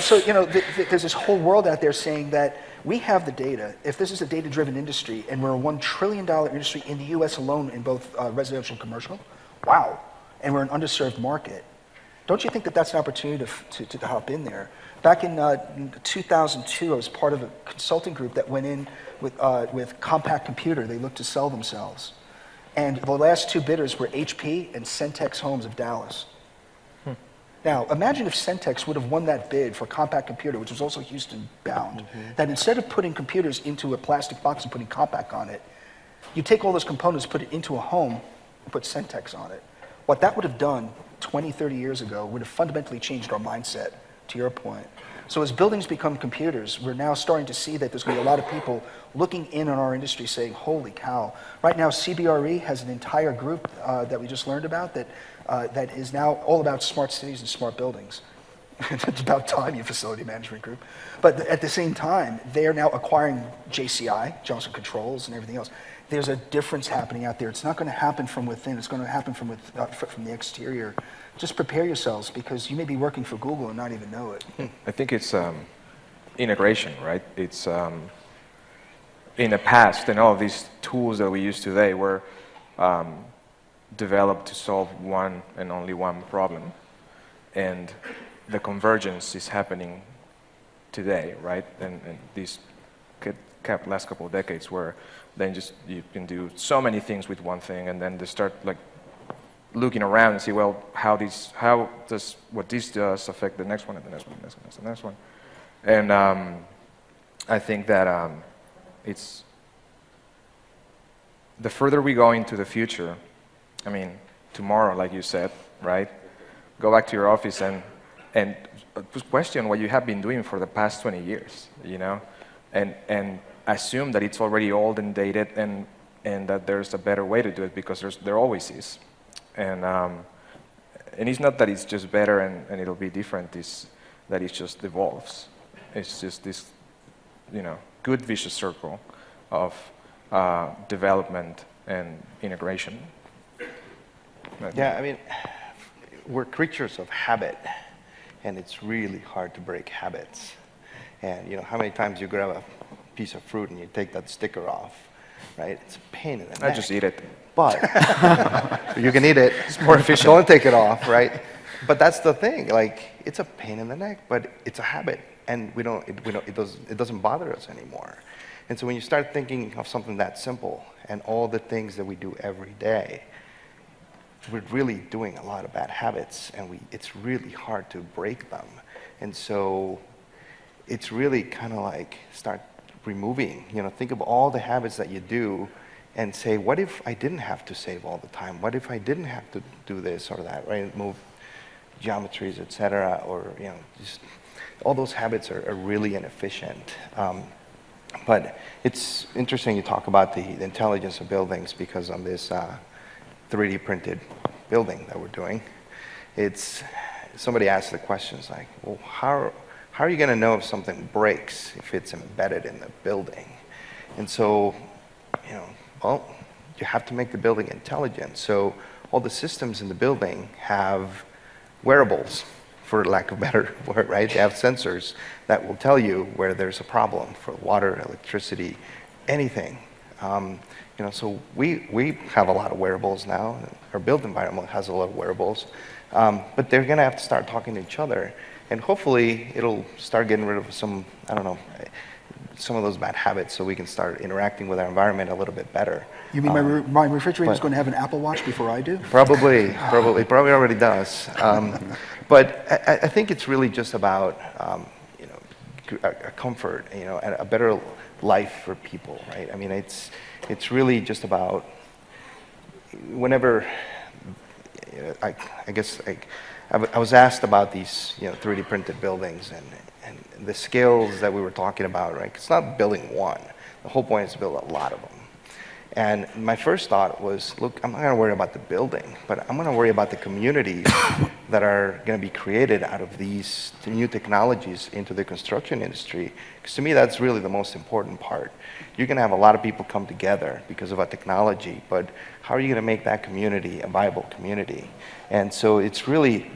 So, you know, there's this whole world out there saying that we have the data. If this is a data-driven industry, and we're a $1 trillion industry in the US alone in both residential and commercial, wow, and we're an underserved market. Don't you think that that's an opportunity to hop in there? Back in 2002, I was part of a consulting group that went in with Compact Computer. They looked to sell themselves. And the last two bidders were HP and Centex Homes of Dallas. Now, imagine if Centex would have won that bid for Compact Computer, which was also Houston bound, that instead of putting computers into a plastic box and putting Compact on it, you take all those components, put it into a home, and put Centex on it. What that would have done 20, 30 years ago would have fundamentally changed our mindset, to your point. So as buildings become computers, we're now starting to see that there's going to be a lot of people looking in on our industry saying, holy cow. Right now, CBRE has an entire group that we just learned about that is now all about smart cities and smart buildings. It's about time, you facility management group. But at the same time, they are now acquiring JCI, Johnson Controls, and everything else. There's a difference happening out there. It's not going to happen from within. It's going to happen from the exterior. Just prepare yourselves, because you may be working for Google and not even know it. I think it's integration, right? It's in the past, and all of these tools that we use today were developed to solve one and only one problem. And the convergence is happening today, right? And these last couple of decades where then just you can do so many things with one thing, and then they start like looking around and see, well, how does what this does affect the next one and the next one and the next one and the next one. And I think that it's the further we go into the future, I mean, tomorrow, like you said, right? Go back to your office and just question what you have been doing for the past 20 years, you know? And assume that it's already old and dated and that there's a better way to do it, because there always is. And it's not that it's just better and it'll be different, it's that it just evolves. It's just this, you know, good vicious circle of development and integration. Yeah, I mean, we're creatures of habit, and it's really hard to break habits. And you know, how many times you grab a piece of fruit and you take that sticker off, right? It's a pain in the neck. I just eat it. But you can eat it. It's more efficient. Don't take it off, right? But that's the thing. Like, it's a pain in the neck, but it's a habit, and it doesn't bother us anymore. And so when you start thinking of something that simple and all the things that we do every day, we're really doing a lot of bad habits, and it's really hard to break them. And so it's really kind of like start removing, you know, think of all the habits that you do and say, what if I didn't have to save all the time? What if I didn't have to do this or that, right? Move geometries, et cetera, or, you know, just all those habits are really inefficient. But it's interesting you talk about the intelligence of buildings, because on this 3D printed building that we're doing, somebody asked the questions like, well, how are you going to know if something breaks if it's embedded in the building? And so, you know, well, you have to make the building intelligent. So all the systems in the building have wearables, for lack of a better word, right? They have sensors that will tell you where there's a problem for water, electricity, anything. You know, so we have a lot of wearables now. Our built environment has a lot of wearables, but they're going to have to start talking to each other, and hopefully it'll start getting rid of some, I don't know, some of those bad habits, so we can start interacting with our environment a little bit better. You mean my refrigerator is going to have an Apple Watch before I do? Probably, it probably already does. But I think it's really just about you know, a comfort, you know, and a better life for people, right? I mean, it's really just about whenever I guess I was asked about these, you know, 3D printed buildings and the scales that we were talking about, right? It's not building one. The whole point is to build a lot of them. And my first thought was, look, I'm not going to worry about the building, but I'm going to worry about the communities that are going to be created out of these new technologies into the construction industry. Because to me, that's really the most important part. You're going to have a lot of people come together because of a technology, but how are you going to make that community a viable community? And so it's really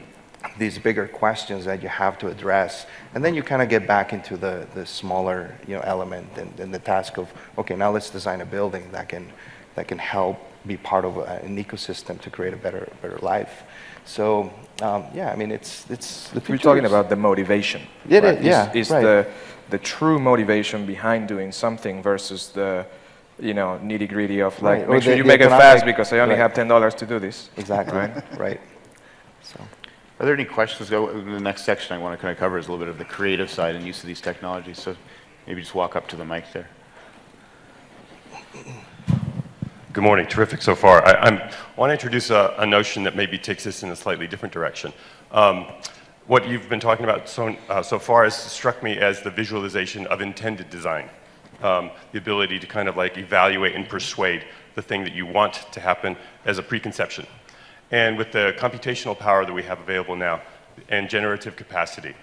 these bigger questions that you have to address, and then you kind of get back into the smaller, you know, element and the task of, okay, now let's design a building that can help be part of an ecosystem to create a better life. So yeah, I mean, it's the future. We're talking about the motivation. Yeah, right? yeah, Is right. the true motivation behind doing something versus the, you know, nitty gritty of like, Right. make Or sure the you make it economic- fast because I only right. have $10 to do this. Exactly. Right? Right. So. Are there any questions? The next section I want to kind of cover is a little bit of the creative side and use of these technologies. So maybe just walk up to the mic there. Good morning. Terrific so far. I want to introduce a notion that maybe takes us in a slightly different direction. What you've been talking about so far has struck me as the visualization of intended design, the ability to kind of like evaluate and persuade the thing that you want to happen as a preconception. And with the computational power that we have available now and generative capacity,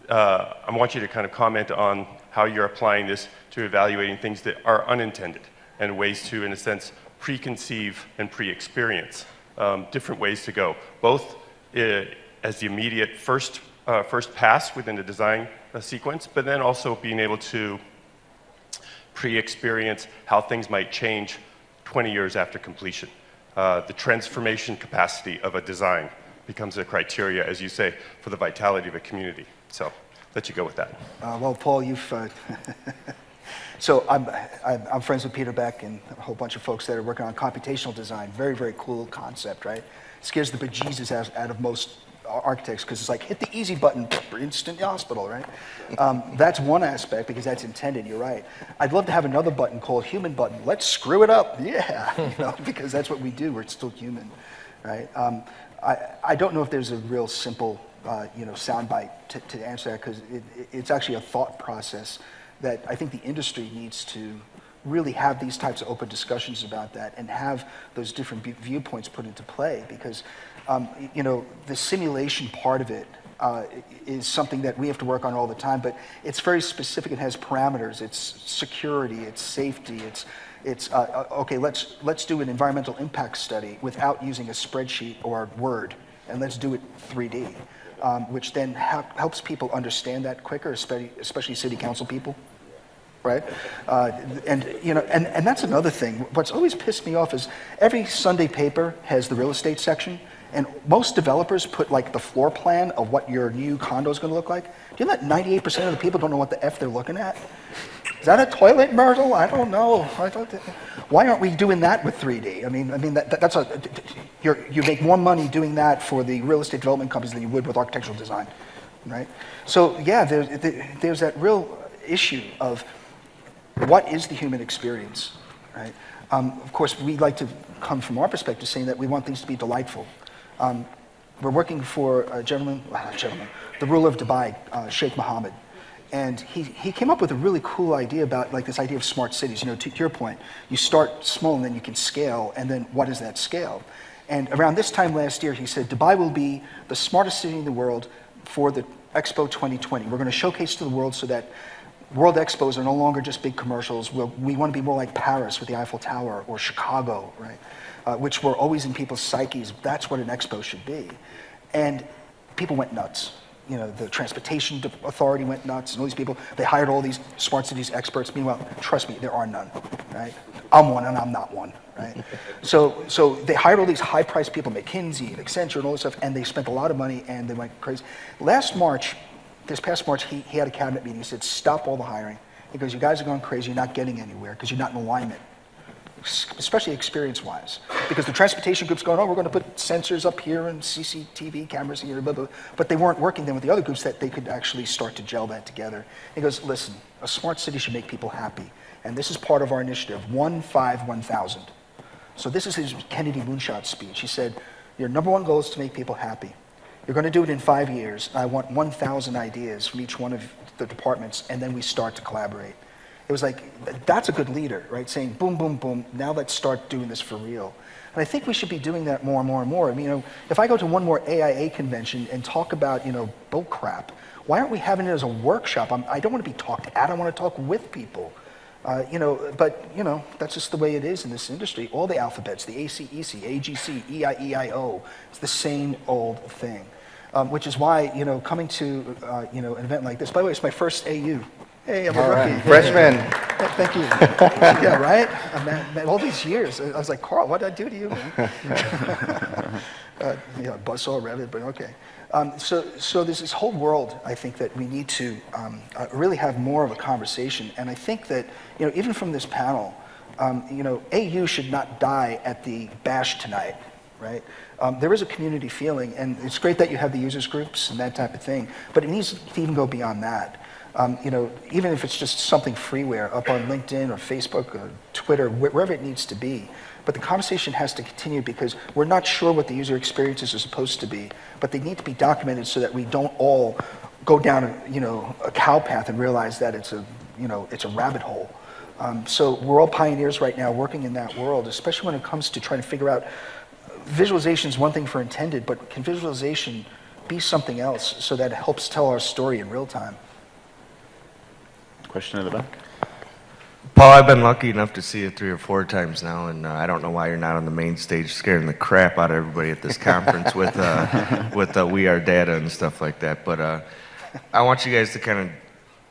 I want you to kind of comment on how you're applying this to evaluating things that are unintended and ways to, in a sense, preconceive and pre-experience, different ways to go, both as the immediate first pass within the design sequence, but then also being able to pre-experience how things might change 20 years after completion. The transformation capacity of a design becomes a criteria, as you say, for the vitality of a community. So, let you go with that. Well, Paul, you've... So I'm friends with Peter Beck and a whole bunch of folks that are working on computational design. Very, very cool concept, right? scares the bejesus out of most architects because it's like, hit the easy button, instant hospital, right? That's one aspect because that's intended, you're right. I'd love to have another button called human button. Let's screw it up, yeah, because that's what we do, we're still human, right? I don't know if there's a real simple, soundbite to answer that because it's actually a thought process that I think the industry needs to really have these types of open discussions about that and have those different viewpoints put into play because the simulation part of it is something that we have to work on all the time, but it's very specific. It has parameters. It's security. It's safety. It's okay. Let's do an environmental impact study without using a spreadsheet or Word, and let's do it 3D, which then helps people understand that quicker, especially city council people. Right, and that's another thing. What's always pissed me off is every Sunday paper has the real estate section, and most developers put like the floor plan of what your new condo is going to look like. Do you know that 98% of the people don't know what the F they're looking at? Is that a toilet, Myrtle? I don't know. Why aren't we doing that with 3D? I mean that's you make more money doing that for the real estate development companies than you would with architectural design, right? So yeah, there's that real issue of what is the human experience, right? Of course, we like to come from our perspective saying that we want things to be delightful. We're working for the ruler of Dubai, Sheikh Mohammed, and he came up with a really cool idea about like this idea of smart cities. To your point, you start small and then you can scale, and then what is that scale? And around this time last year, he said Dubai will be the smartest city in the world for the Expo 2020. We're going to showcase to the world so that World Expos are no longer just big commercials. We want to be more like Paris with the Eiffel Tower or Chicago, right? Which were always in people's psyches. That's what an expo should be. And people went nuts. The transportation authority went nuts, and all these people, they hired all these smart cities experts. Meanwhile, trust me, there are none, right? I'm one and I'm not one, right? So they hired all these high-priced people, McKinsey and Accenture and all this stuff, and they spent a lot of money and they went crazy. This past March, he had a cabinet meeting. He said, stop all the hiring. He goes, you guys are going crazy. You're not getting anywhere because you're not in alignment, especially experience-wise. Because the transportation group's going, we're going to put sensors up here and CCTV cameras here, blah, blah. But they weren't working then with the other groups that they could actually start to gel that together. He goes, listen, a smart city should make people happy. And this is part of our initiative, 1-5-1000. So this is his Kennedy moonshot speech. He said, your number one goal is to make people happy. You're going to do it in 5 years. I want 1,000 ideas from each one of the departments, and then we start to collaborate. It was like, that's a good leader, right? Saying, boom, boom, boom, now let's start doing this for real. And I think we should be doing that more and more and more. I mean, if I go to one more AIA convention and talk about, bull crap, why aren't we having it as a workshop? I don't want to be talked at, I want to talk with people. That's just the way it is in this industry. All the alphabets, the ACEC, AGC, EIEIO, it's the same old thing. Which is why, coming to, an event like this, by the way, it's my first AU. Hey, I'm a rookie. Freshman. Thank you. Yeah, right? Man, all these years, I was like, Carl, what did I do to you, man? Buzzsaw, Revit, but okay. So there's this whole world, I think, that we need to really have more of a conversation. And I think that, even from this panel, AU should not die at the bash tonight, right? There is a community feeling, and it's great that you have the users groups and that type of thing, but it needs to even go beyond that. Even if it's just something freeware up on LinkedIn or Facebook or Twitter, wherever it needs to be. But the conversation has to continue because we're not sure what the user experiences are supposed to be, but they need to be documented so that we don't all go down a cow path and realize that it's a rabbit hole. So we're all pioneers right now working in that world, especially when it comes to trying to figure out visualization is one thing for intended, but can visualization be something else so that it helps tell our story in real time? Question in the back. Paul, I've been lucky enough to see you 3 or 4 times now, and I don't know why you're not on the main stage scaring the crap out of everybody at this conference with We Are Data and stuff like that. But I want you guys to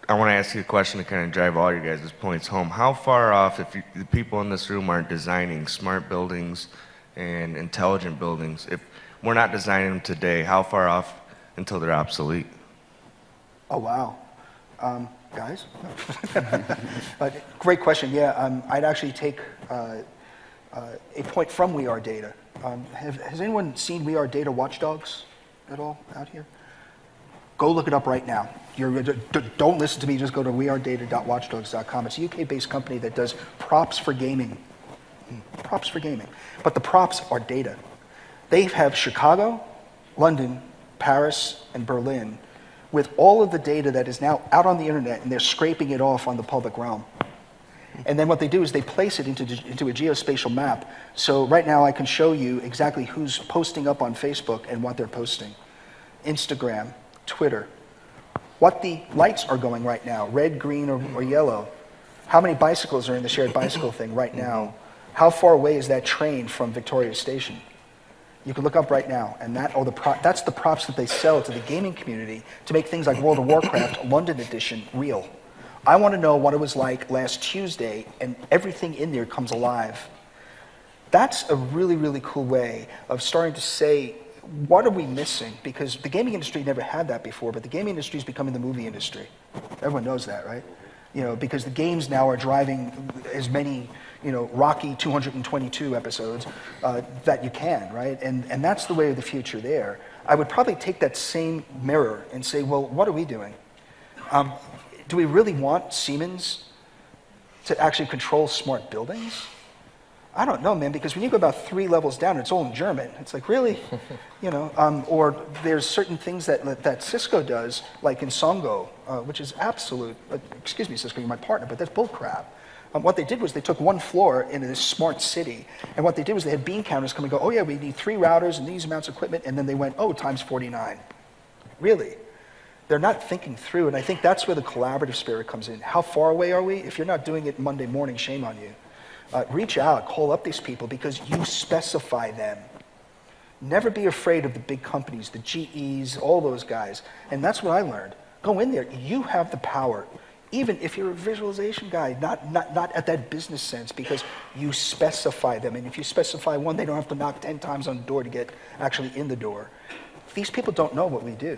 I want to ask you a question to kind of drive all your guys' points home. How far off, if the people in this room aren't designing smart buildings and intelligent buildings, if we're not designing them today, how far off until they're obsolete? Oh, wow. Guys? Great question. Yeah, I'd actually take a point from We Are Data Has anyone seen We Are Data Watchdogs at all out here? Go look it up right now. Don't listen to me, just go to wearedata.watchdogs.com. It's a UK-based company that does props for gaming. Props for gaming. But the props are data. They have Chicago, London, Paris, and Berlin with all of the data that is now out on the internet, and they're scraping it off on the public realm. And then what they do is they place it into a geospatial map. So right now I can show you exactly who's posting up on Facebook and what they're posting. Instagram, Twitter, what the lights are going right now, red, green, or yellow. How many bicycles are in the shared bicycle thing right now? How far away is that train from Victoria Station? You can look up right now, and that's the props that they sell to the gaming community to make things like World of Warcraft London Edition real. I want to know what it was like last Tuesday, and everything in there comes alive. That's a really, really cool way of starting to say, what are we missing? Because the gaming industry never had that before, but the gaming industry is becoming the movie industry. Everyone knows that, right? Because the games now are driving as many, Rocky 222 episodes that you can, right? And that's the way of the future there. I would probably take that same mirror and say, well, what are we doing? Do we really want Siemens to actually control smart buildings? I don't know, man, because when you go about 3 levels down, it's all in German. It's like, really? Or there's certain things that Cisco does, like in Songo, which is absolute, excuse me, Cisco, you're my partner, but that's bullcrap. What they did was they took one floor in this smart city, and what they did was they had bean counters come and go, oh yeah, we need 3 routers and these amounts of equipment, and then they went, oh, times 49. Really? They're not thinking through, and I think that's where the collaborative spirit comes in. How far away are we? If you're not doing it Monday morning, shame on you. Reach out, call up these people because you specify them. Never be afraid of the big companies, the GEs, all those guys. And that's what I learned. Go in there. You have the power, even if you're a visualization guy, not at that business sense, because you specify them. And if you specify one, they don't have to knock 10 times on the door to get actually in the door. These people don't know what we do.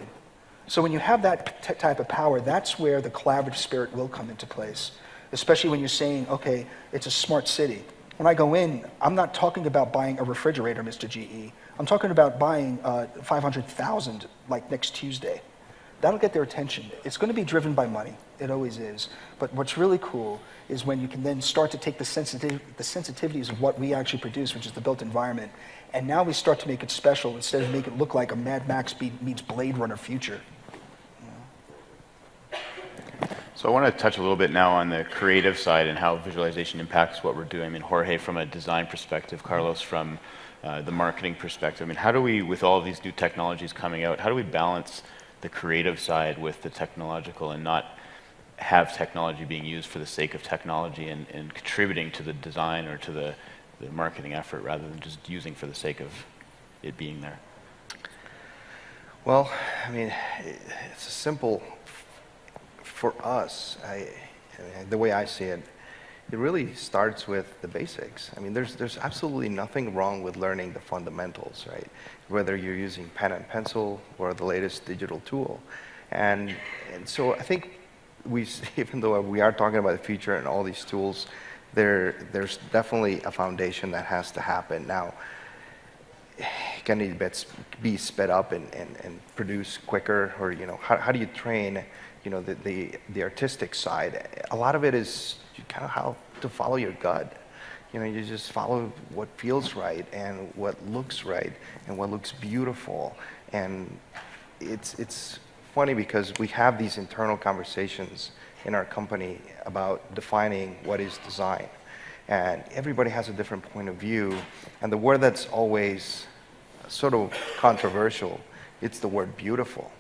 So when you have that type of power, that's where the collaborative spirit will come into place. Especially when you're saying, okay, it's a smart city. When I go in, I'm not talking about buying a refrigerator, Mr. GE. I'm talking about buying 500,000 like next Tuesday. That'll get their attention. It's going to be driven by money. It always is. But what's really cool is when you can then start to take the sensitivities of what we actually produce, which is the built environment, and now we start to make it special instead of make it look like a Mad Max meets Blade Runner future. So I want to touch a little bit now on the creative side and how visualization impacts what we're doing. I mean, Jorge from a design perspective, Carlos from the marketing perspective. I mean, how do we, with all of these new technologies coming out, how do we balance the creative side with the technological and not have technology being used for the sake of technology and contributing to the design or to the marketing effort rather than just using for the sake of it being there? Well, I mean, it's a simple. For us, the way I see it, it really starts with the basics. I mean, there's absolutely nothing wrong with learning the fundamentals, right? Whether you're using pen and pencil or the latest digital tool. And so I think even though we are talking about the future and all these tools, there's definitely a foundation that has to happen. Now, can it be sped up and produce quicker? Or, how do you train the artistic side? A lot of it is kind of how to follow your gut. You just follow what feels right and what looks right and what looks beautiful. And it's funny because we have these internal conversations in our company about defining what is design. And everybody has a different point of view. And the word that's always sort of controversial, it's the word beautiful.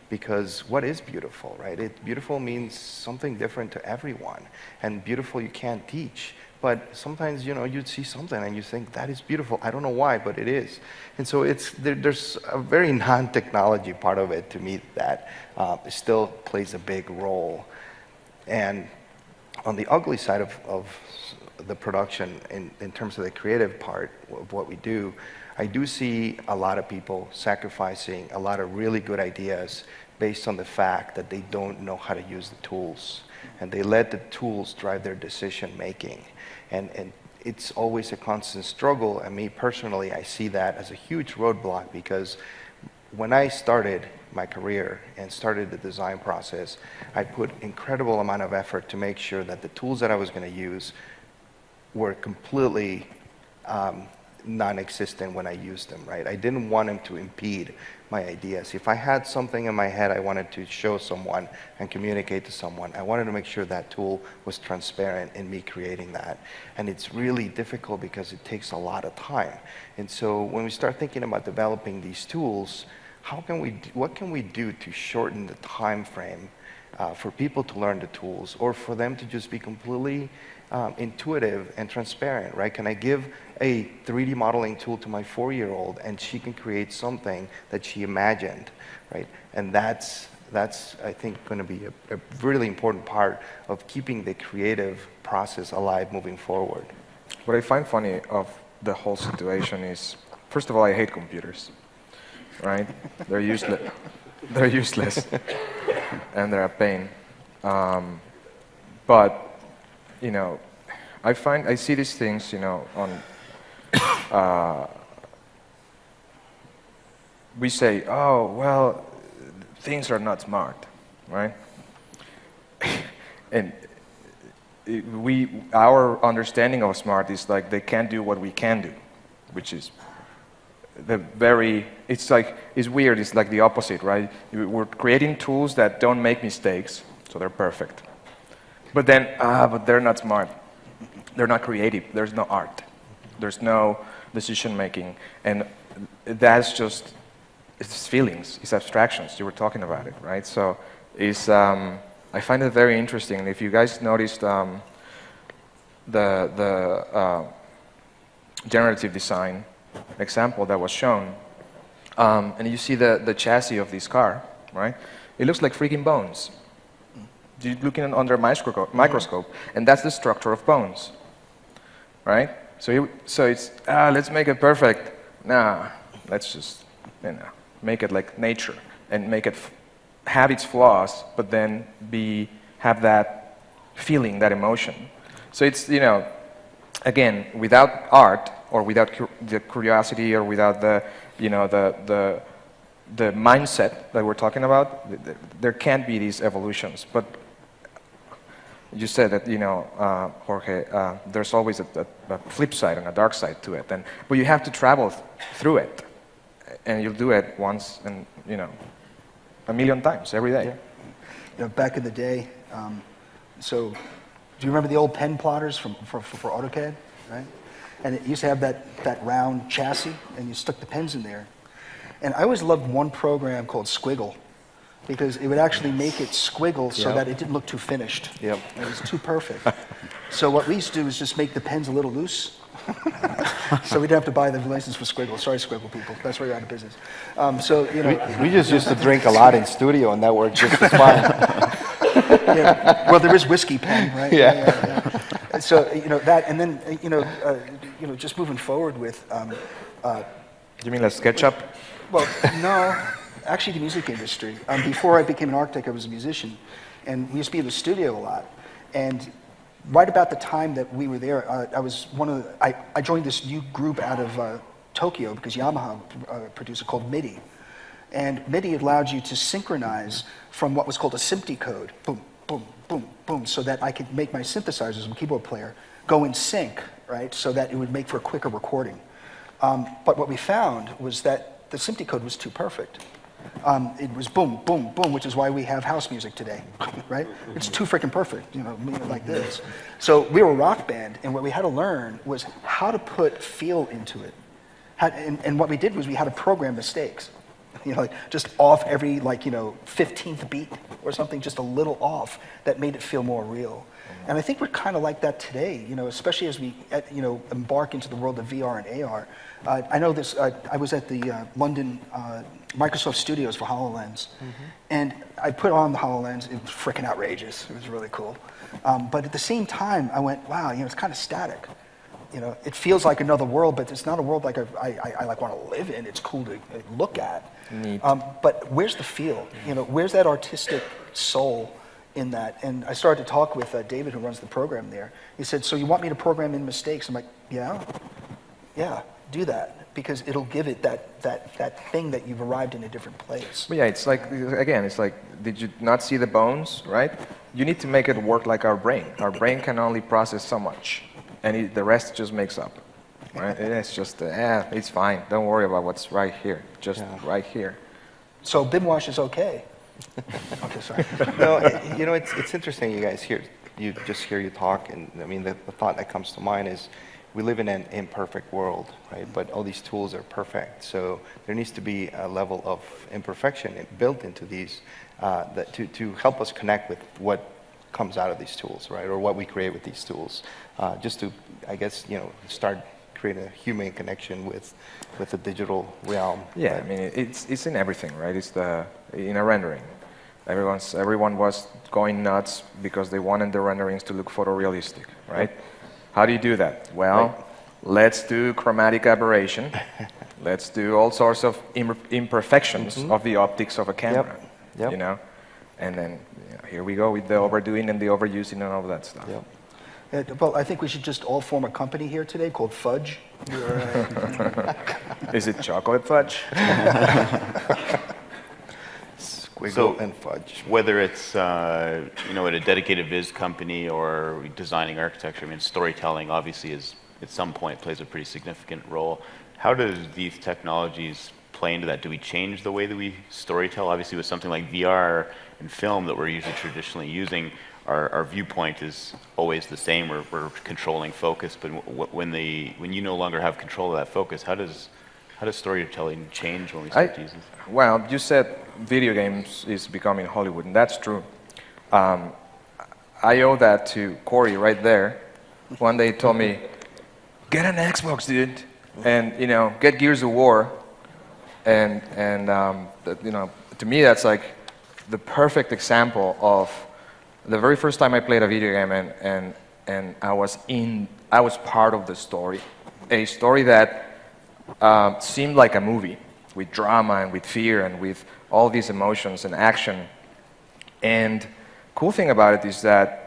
Because what is beautiful, right? Beautiful means something different to everyone. And beautiful you can't teach. But sometimes, you'd see something and you think, that is beautiful. I don't know why, but it is. And so there's a very non-technology part of it to me that still plays a big role. And on the ugly side of the production, in terms of the creative part of what we do, I do see a lot of people sacrificing a lot of really good ideas based on the fact that they don't know how to use the tools. And they let the tools drive their decision making. And it's always a constant struggle. And me personally, I see that as a huge roadblock, because when I started my career and started the design process, I put incredible amount of effort to make sure that the tools that I was going to use were completely non-existent when I used them, right? I didn't want them to impede my ideas. If I had something in my head I wanted to show someone and communicate to someone, I wanted to make sure that tool was transparent in me creating that. And it's really difficult because it takes a lot of time. And so when we start thinking about developing these tools, what can we do to shorten the time frame for people to learn the tools, or for them to just be completely intuitive and transparent, right? Can I give a 3D modeling tool to my 4-year-old and she can create something that she imagined, right? And that's I think, going to be a really important part of keeping the creative process alive moving forward. What I find funny of the whole situation is, first of all, I hate computers, right? They're useless. They're useless, and they're a pain. But you know, I see these things, you know, on. We say, oh well, things are not smart, right? And our understanding of smart is like they can't do what we can do, which is it's weird. It's like the opposite, right? We're creating tools that don't make mistakes, so they're perfect. But then, but they're not smart. They're not creative. There's no art. There's no decision making, and that's just it's feelings. It's abstractions. You were talking about it, right? So, I find it very interesting. If you guys noticed the generative design example that was shown, and you see the chassis of this car, right? It looks like freaking bones. You're looking under a microscope, and that's the structure of bones, right? So it's let's make it perfect. Nah, let's just make it like nature and make it have its flaws, but then have that feeling, that emotion. So it's again, without art, or without the curiosity, or without the mindset that we're talking about, there can't be these evolutions. But you said that, Jorge, there's always a flip side and a dark side to it, but you have to travel through it, and you'll do it once and a million times every day. Yeah. Back in the day, so do you remember the old pen plotters for AutoCAD, right? And it used to have that round chassis, and you stuck the pens in there. And I always loved one program called Squiggle, because it would actually make it squiggle so that it didn't look too finished. Yep. It was too perfect. So what we used to do is just make the pens a little loose, so we didn't have to buy the license for Squiggle. Sorry, Squiggle people. That's why you're out of business. We just used to drink a lot in studio, and that worked just as fine. Yeah. Well, there is whiskey pen, right? Yeah. So that, and then just moving forward with. You mean like SketchUp? Well, no, actually the music industry. Before I became an architect, I was a musician, and we used to be in the studio a lot. And right about the time that we were there, I joined this new group out of Tokyo, because Yamaha produced it called MIDI. And MIDI allowed you to synchronize from what was called a SMPTE code, boom, boom, boom, boom, so that I could make my synthesizers and keyboard player go in sync, right, so that it would make for a quicker recording. But what we found was that the SMPTE code was too perfect. It was boom, boom, boom, which is why we have house music today, right? It's too freaking perfect, like this. So we were a rock band, and what we had to learn was how to put feel into it. And what we did was we had to program mistakes. Like just off every 15th beat or something, just a little off, that made it feel more real. And I think we're kind of like that today, especially as we embark into the world of VR and AR. I know this. I was at the London Microsoft Studios for HoloLens, and I put on the HoloLens. It was freaking outrageous. It was really cool. But at the same time, I went, wow, it's kind of static. It feels like another world, but it's not a world like I want to live in. It's cool to look at. Neat. But where's the feel? Where's that artistic soul in that. And I started to talk with David, who runs the program there. He said, so you want me to program in mistakes? I'm like, yeah, do that, because it'll give it that thing that you've arrived in a different place. But yeah, it's like, again, it's like, did you not see the bones, right? You need to make it work like our brain. Our brain can only process so much, and the rest just makes up, right? It's just, it's fine. Don't worry about what's right here, just right here. So BIM-wash is okay. Okay, sorry. No, you know, it's interesting. You guys hear you talk, and I mean the thought that comes to mind is we live in an imperfect world, right? But all these tools are perfect, so there needs to be a level of imperfection built into these to help us connect with what comes out of these tools, right? Or what we create with these tools, just to, I guess, you know, start creating a human connection with the digital realm. Yeah, I mean, it's in everything, right? It's in a rendering. Everyone was going nuts because they wanted the renderings to look photorealistic, right? How do you do that? Well, let's do chromatic aberration. Let's do all sorts of imperfections of the optics of a camera, you know? And then here we go with the overdoing and the overusing and all that stuff. Well, I think we should just all form a company here today called Fudge. Is it chocolate fudge? Squiggle and fudge. Whether it's you know, at a dedicated viz company or designing architecture, I mean, storytelling obviously is at some point plays a pretty significant role. How does these technologies play into that? Do we change the way that we storytell? Obviously, with something like VR and film that we're usually traditionally using, our viewpoint is always the same. We're controlling focus, but when you no longer have control of that focus, how does storytelling change when we start using it? Well, you said video games is becoming Hollywood, and that's true. I owe that to Corey right there. One day he told me, get an Xbox, dude, and you know, get Gears of War, and you know, to me that's like the perfect example of the very first time I played a video game, and I was part of the story, a story that seemed like a movie with drama and with fear and with all these emotions and action. And cool thing about it is that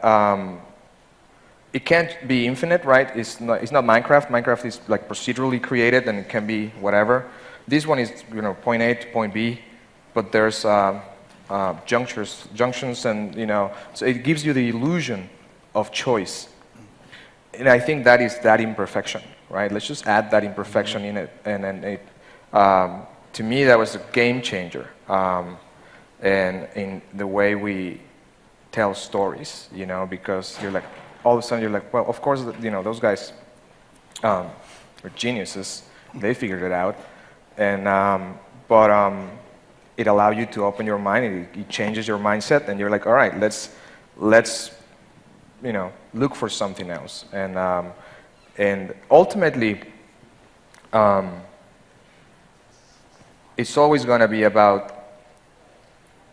it can't be infinite, right? It's not Minecraft. Minecraft is like procedurally created and it can be whatever. This one is, you know, point A to point B, but there's junctions, and you know, so it gives you the illusion of choice. And I think that is that imperfection, right? Let's just add that imperfection in it, and then it, to me, that was a game changer, and in the way we tell stories, you know, because you're like, all of a sudden you're like, well, of course, you know, those guys are geniuses. They figured it out, and but it allows you to open your mind. It changes your mindset, and you're like, all right, let's you know, look for something else. And ultimately, it's always going to be about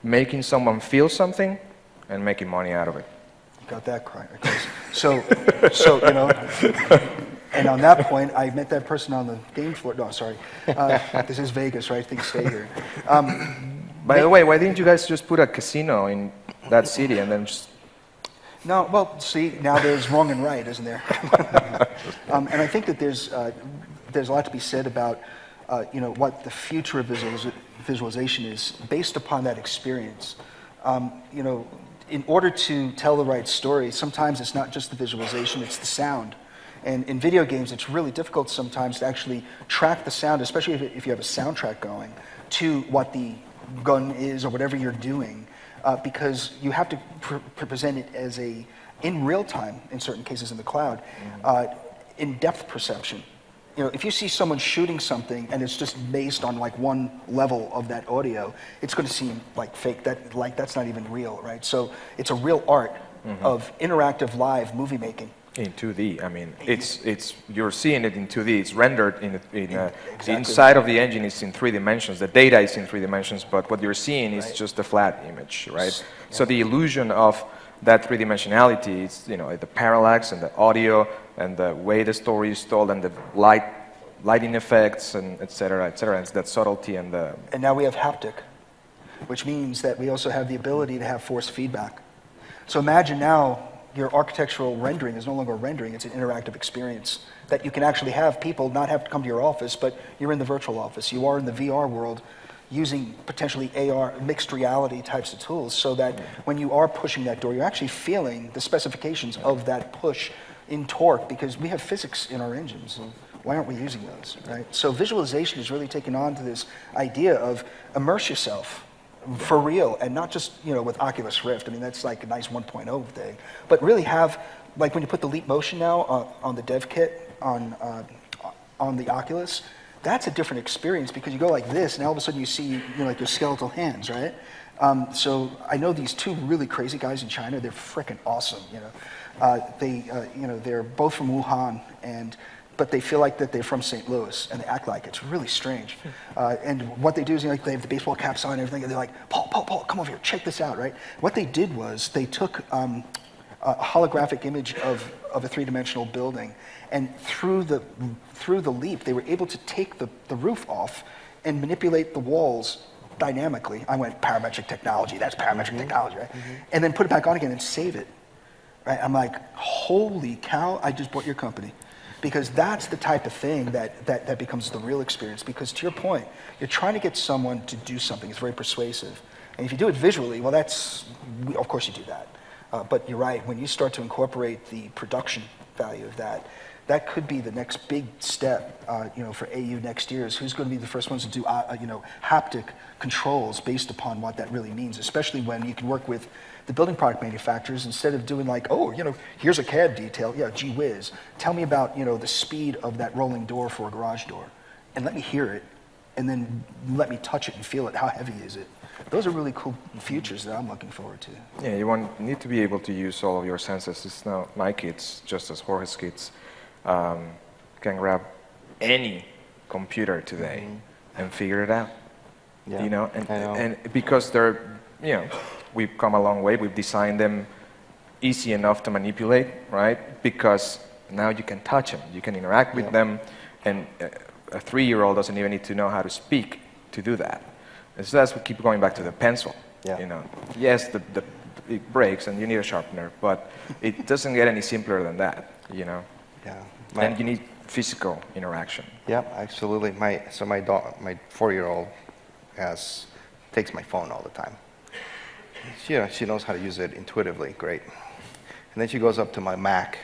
making someone feel something and making money out of it. Got that correct. So you know, and on that point, I met that person on the game floor. No, sorry. This is Vegas, right? Things stay here. By the way, why didn't you guys just put a casino in that city and then just... No, well, see, now there's wrong and right, isn't there? And I think that there's a lot to be said about, you know, what the future of visualization is based upon that experience. You know, in order to tell the right story, sometimes it's not just the visualization, it's the sound. And in video games, it's really difficult sometimes to actually track the sound, especially if you have a soundtrack going, to what the gun is or whatever you're doing, because you have to present it as in real time, in certain cases in the cloud, in-depth perception. You know, if you see someone shooting something and it's just based on like one level of that audio, it's going to seem like fake. That's not even real, right? So it's a real art of interactive live movie making. In 2D, I mean, you're seeing it in 2D. It's rendered Exactly. Inside of the engine is in 3 dimensions. The data is in 3 dimensions, but what you're seeing is just a flat image, right? Yeah. So the illusion of that 3-dimensionality is, you know, the parallax and the audio and the way the story is told and the lighting effects and et cetera, and it's that subtlety and the... And now we have haptic, which means that we also have the ability to have force feedback. So imagine now your architectural rendering is no longer a rendering, it's an interactive experience that you can actually have people not have to come to your office, but you're in the virtual office. You are in the VR world using potentially AR, mixed reality types of tools so that when you are pushing that door, you're actually feeling the specifications of that push in torque because we have physics in our engines. Why aren't we using those, right? So visualization is really taking on to this idea of immerse yourself for real and not just, with Oculus Rift. I mean, that's like a nice 1.0 thing. But really have, like when you put the Leap Motion now on the dev kit on the Oculus, that's a different experience because you go like this and all of a sudden you see, like your skeletal hands, right? So I know these two really crazy guys in China, they're freaking awesome, they're both from Wuhan but they feel like that they're from St. Louis, and they act like it's really strange. And what they do is, they have the baseball caps on and everything, and they're like, Paul, come over here, check this out, right? What they did was they took a holographic image of a three-dimensional building, and through the leap, they were able to take the roof off and manipulate the walls dynamically. I went parametric technology, that's parametric technology, right? And then put it back on again and save it, right? I'm like, holy cow, I just bought your company. Because that's the type of thing that becomes the real experience. Because to your point, you're trying to get someone to do something. It's very persuasive. And if you do it visually, well, of course you do that. But you're right, when you start to incorporate the production value of that, that could be the next big step, for AU next year is who's going to be the first ones to do, haptic controls based upon what that really means, especially when you can work with the building product manufacturers instead of doing like, here's a CAD detail, yeah, gee whiz. Tell me about, the speed of that rolling door for a garage door, and let me hear it, and then let me touch it and feel it. How heavy is it? Those are really cool features that I'm looking forward to. Yeah, you need to be able to use all of your senses. It's not my kids, just as Jorge's kids can grab any computer today and figure it out. Yeah, and because they're, we've come a long way. We've designed them easy enough to manipulate, right? Because now you can touch them, you can interact with them, and a 3-year-old doesn't even need to know how to speak to do that. And so that's what keep going back to the pencil. Yeah. Yes, it breaks and you need a sharpener, but it doesn't get any simpler than that. Yeah. And you need physical interaction. Yeah, absolutely. My 4-year-old takes my phone all the time. She knows how to use it intuitively, great. And then she goes up to my Mac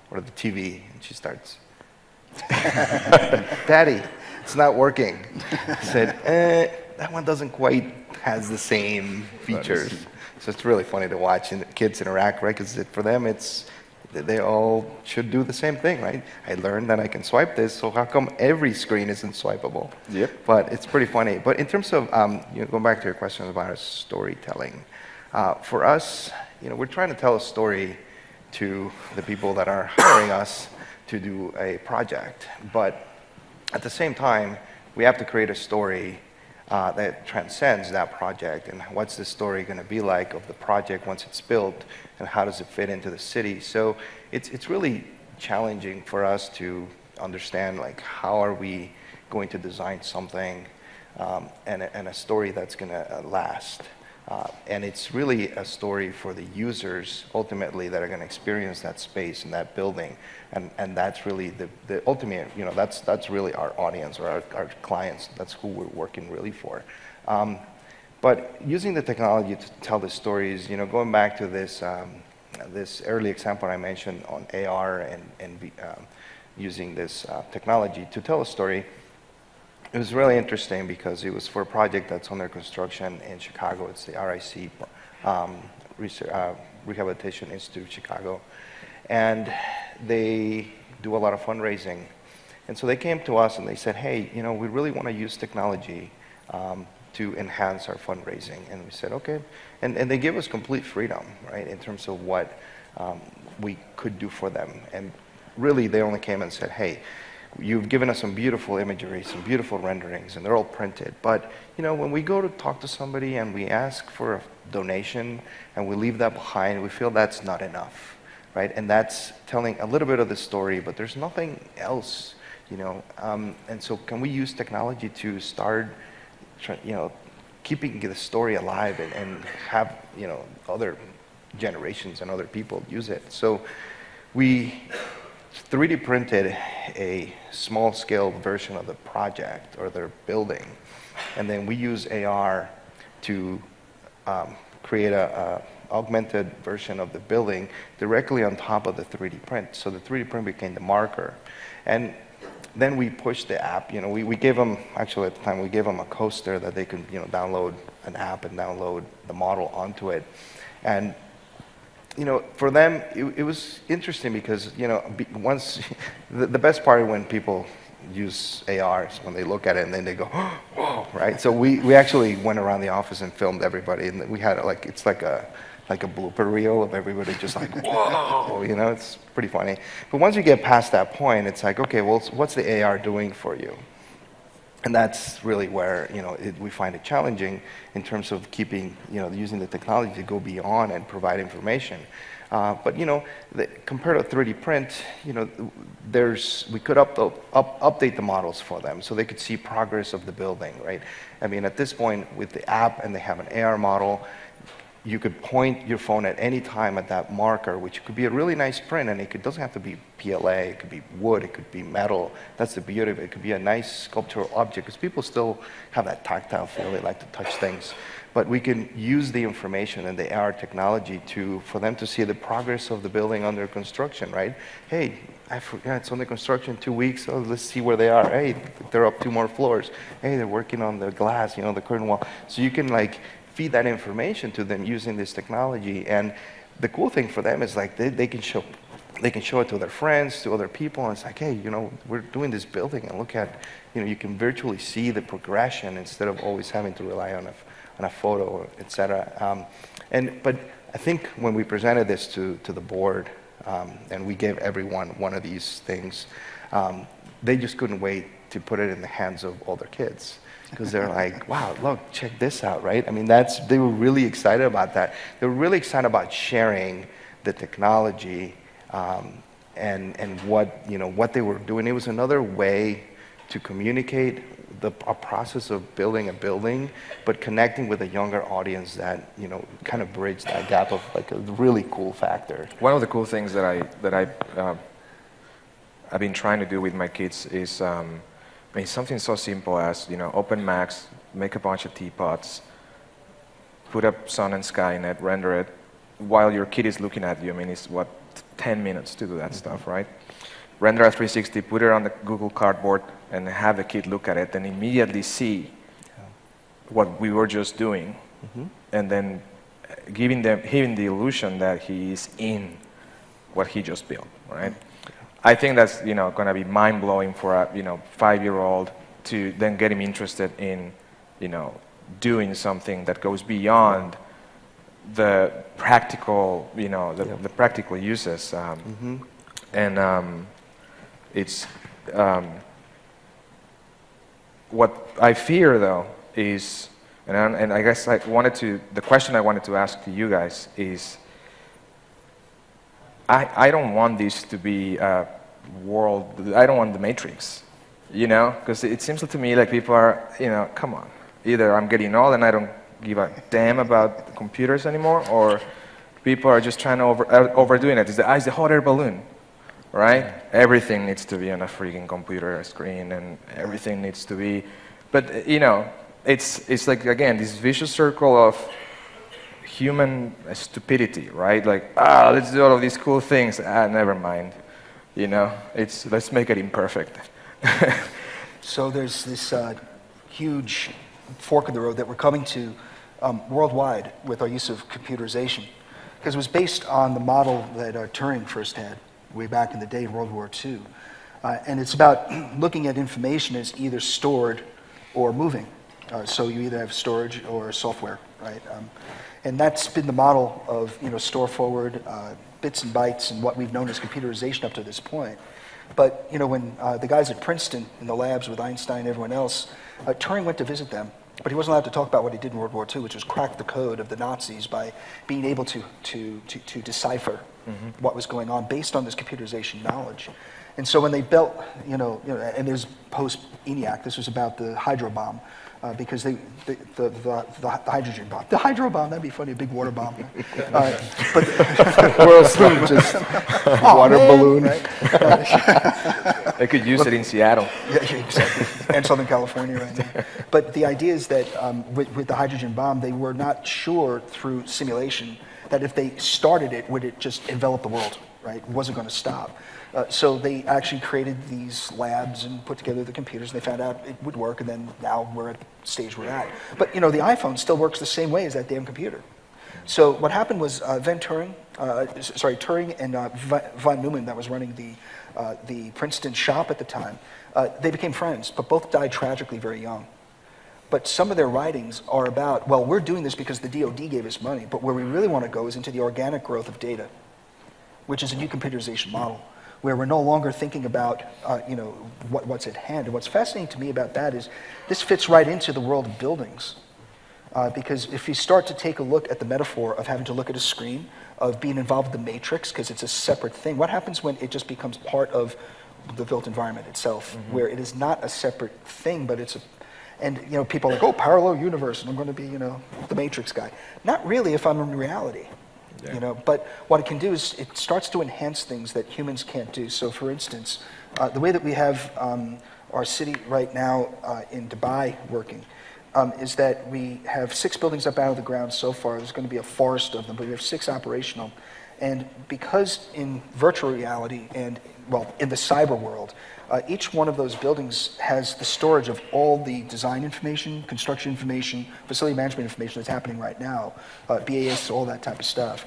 or the TV and she starts, Daddy, it's not working. I said, that one doesn't quite has the same features. So it's really funny to watch kids interact, right? Because for them, they all should do the same thing, right? I learned that I can swipe this, so how come every screen isn't swipeable? Yep. But it's pretty funny. But in terms of, going back to your question about our storytelling, for us, we're trying to tell a story to the people that are hiring us to do a project. But at the same time, we have to create a story that transcends that project, and what's the story going to be like of the project once it's built, and how does it fit into the city? So it's really challenging for us to understand, like, how are we going to design something and a story that's going to last. And it's really a story for the users, ultimately, that are going to experience that space and that building. And that's really the ultimate, that's really our audience or our clients. That's who we're working really for. But using the technology to tell the stories, going back to this early example I mentioned on AR and using this technology to tell a story, it was really interesting because it was for a project that's under construction in Chicago. It's the RIC, Rehabilitation Institute of Chicago. And they do a lot of fundraising. And so they came to us and they said, hey, we really want to use technology to enhance our fundraising. And we said, okay. And they gave us complete freedom, right, in terms of what we could do for them. And really, they only came and said, hey, you've given us some beautiful imagery, some beautiful renderings, and they're all printed. But, when we go to talk to somebody and we ask for a donation and we leave that behind, we feel that's not enough, right? And that's telling a little bit of the story, but there's nothing else, And so can we use technology to start, keeping the story alive and have, other generations and other people use it. So we 3D printed a small-scale version of the project or their building, and then we use AR to create a augmented version of the building directly on top of the 3D print. So the 3D print became the marker. And then we pushed the app. We gave them, actually at the time, we gave them a coaster that they could download an app and download the model onto it. And for them, it was interesting because, once, the best part when people use AR is when they look at it and then they go, whoa, right? So we actually went around the office and filmed everybody, and we had it's like a blooper reel of everybody just like, whoa, it's pretty funny. But once you get past that point, it's like, okay, well, what's the AR doing for you? And that's really where, we find it challenging in terms of keeping, using the technology to go beyond and provide information. But, compared to 3D print, we could update the models for them so they could see progress of the building, right? I mean, at this point, with the app and they have an AR model, you could point your phone at any time at that marker, which could be a really nice print, and it doesn't have to be PLA, it could be wood, it could be metal. That's the beauty of it. It could be a nice sculptural object, because people still have that tactile feel, they like to touch things. But we can use the information and the AR technology for them to see the progress of the building under construction, right? Hey, I forgot, it's under construction 2 weeks, oh, let's see where they are. Hey, they're up 2 more floors. Hey, they're working on the glass, the curtain wall. So you can feed that information to them using this technology. And the cool thing for them is they can show it to their friends, to other people, and it's like, hey, we're doing this building, and look at, you can virtually see the progression instead of always having to rely on a photo, et cetera. But I think when we presented this to the board, and we gave everyone one of these things, they just couldn't wait to put it in the hands of all their kids. Because they're like, wow, look, check this out, right? I mean, they were really excited about that. They were really excited about sharing the technology and what they were doing. It was another way to communicate a process of building a building, but connecting with a younger audience that kind of bridged that gap of a really cool factor. One of the cool things that I've been trying to do with my kids is something so simple as, open Max, make a bunch of teapots, put up sun and sky in it, render it, while your kid is looking at you. It's 10 minutes to do that stuff, right? Render a 360, put it on the Google Cardboard, and have the kid look at it and immediately see what we were just doing, and then giving him the illusion that he is in what he just built, right? I think that's going to be mind-blowing for a 5-year-old to then get him interested in doing something that goes beyond the practical the practical uses, and it's what I fear though is, and I guess the question I wanted to ask to you guys is, I don't want this to be a world, I don't want the Matrix, because it seems to me like people are, come on, either I'm getting old and I don't give a damn about computers anymore, or people are just trying to overdoing it. It's the hot air balloon, right? Everything needs to be on a freaking computer screen, and everything needs to be, but it's like, again, this vicious circle of human stupidity, right? Let's do all of these cool things. Never mind. Let's make it imperfect. So there's this huge fork in the road that we're coming to worldwide with our use of computerization, because it was based on the model that Turing first had way back in the day in World War II. And it's about looking at information as either stored or moving. So you either have storage or software, right? And that's been the model of store forward, bits and bytes, and what we've known as computerization up to this point. But when the guys at Princeton in the labs with Einstein and everyone else, Turing went to visit them, but he wasn't allowed to talk about what he did in World War II, which was crack the code of the Nazis by being able to decipher what was going on based on this computerization knowledge. And so when they built, and there's post-ENIAC, this was about the hydro bomb. because the hydrogen bomb, the hydro bomb, that'd be funny, a big water bomb. But Just water balloon, right? they could use it in Seattle. Yeah, exactly. And Southern California right now. But the idea is that with the hydrogen bomb, they were not sure through simulation that if they started it, would it just envelop the world, right? It wasn't going to stop. So they actually created these labs and put together the computers, and they found out it would work, and then now we're at the stage we're at. But, you know, the iPhone still works the same way as that damn computer. So what happened was Turing and von Neumann, that was running the Princeton shop at the time, they became friends, but both died tragically very young. But some of their writings are about, well, we're doing this because the DoD gave us money, but where we really want to go is into the organic growth of data, which is a new computerization model, where we're no longer thinking about you know, what's at hand. And what's fascinating to me about that is this fits right into the world of buildings. Because if you start to take a look at the metaphor of having to look at a screen, of being involved in the matrix, because it's a separate thing, what happens when it just becomes part of the built environment itself, where it is not a separate thing, but it's a, and you know, people are like, oh, parallel universe, and I'm going to be, you know, the matrix guy. Not really if I'm in reality. You know, but what it can do is it starts to enhance things that humans can't do. So for instance, the way that we have our city right now in Dubai working is that we have 6 buildings up out of the ground so far. There's going to be a forest of them, but we have 6 operational. And because in virtual reality and, well, in the cyber world, each one of those buildings has the storage of all the design information, construction information, facility management information that's happening right now, BAS, all that type of stuff.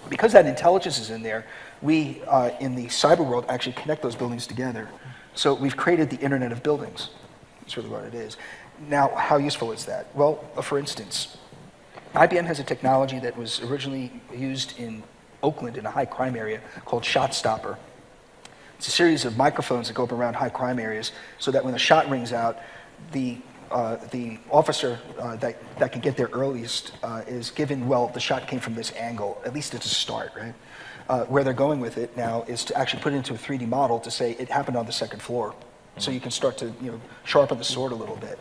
Because that intelligence is in there, we, in the cyber world, actually connect those buildings together. So we've created the Internet of Buildings. That's really what it is. Now, how useful is that? Well, for instance, IBM has a technology that was originally used in Oakland in a high crime area called ShotStopper. It's a series of microphones that go up around high crime areas so that when the shot rings out, the officer that can get there earliest is given, well, the shot came from this angle. At least it's a start, right? Where they're going with it now is to actually put it into a 3D model to say it happened on the 2nd floor. So you can start to, you know, sharpen the sword a little bit.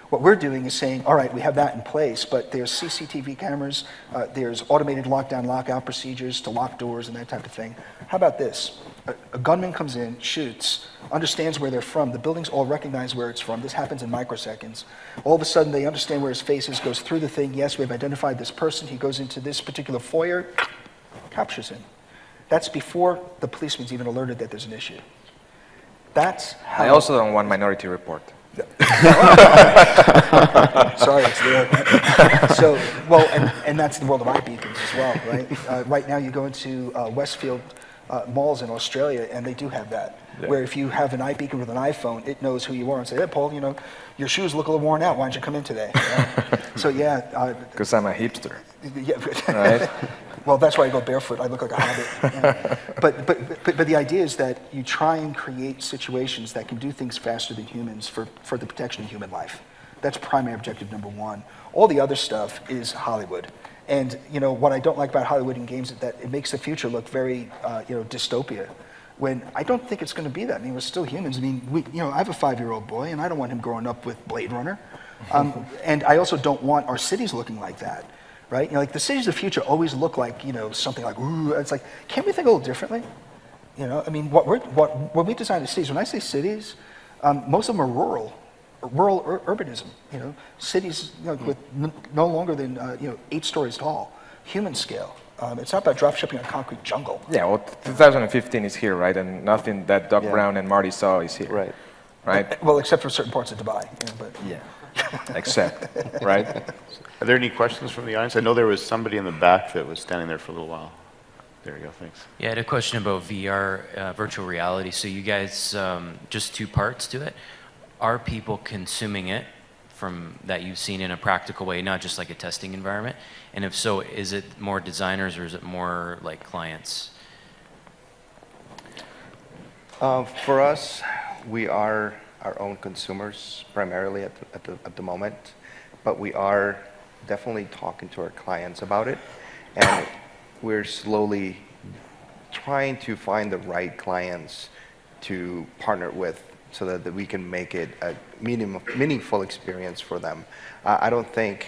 What we're doing is saying, all right, we have that in place, but there's CCTV cameras, there's automated lockdown, lockout procedures to lock doors and that type of thing. How about this? A gunman comes in, shoots, understands where they're from. The buildings all recognize where it's from. This happens in microseconds. All of a sudden, they understand where his face is, goes through the thing. Yes, we've identified this person. He goes into this particular foyer, captures him. That's before the policeman's even alerted that there's an issue. That's how... I also don't want Minority Report. Sorry, it's there. So, well, and that's the world of iBeacons as well, right? Right now, you go into Westfield malls in Australia, and they do have that. Yeah. Where if you have an iBeacon with an iPhone, it knows who you are and say, hey, Paul, you know, your shoes look a little worn out. Why don't you come in today? So, yeah. Because I'm a hipster. Yeah. Right? Well, that's why I go barefoot. I look like a hobbit. Yeah. But the idea is that you try and create situations that can do things faster than humans for the protection of human life. That's primary objective number 1. All the other stuff is Hollywood. And you know what I don't like about Hollywood in games is that it makes the future look very, you know, dystopia. When I don't think it's going to be that. I mean, we're still humans. I mean, you know, I have a 5-year-old boy, and I don't want him growing up with Blade Runner. And I also don't want our cities looking like that. Right? You know, like the cities of the future always look like, you know, something like, ooh, it's like, can't we think a little differently? You know, I mean, when we design the cities, when I say cities, most of them are rural urbanism, you know, cities, you know, with no longer than, you know, 8 stories tall, human scale. It's not about drop shipping a concrete jungle. Yeah, well, 2015 is here, right? And nothing that Doc Brown and Marty saw is here. Right. Right? Well, except for certain parts of Dubai. You know, but yeah. Except, right? Are there any questions from the audience? I know there was somebody in the back that was standing there for a little while. There you go, thanks. Yeah, I had a question about VR, virtual reality. So you guys, just 2 parts to it. Are people consuming it from that you've seen in a practical way, not just like a testing environment? And if so, is it more designers or is it more like clients? For us, we are our own consumers primarily at the moment, but we are definitely talking to our clients about it, and we're slowly trying to find the right clients to partner with so that we can make it a meaningful experience for them. I don't think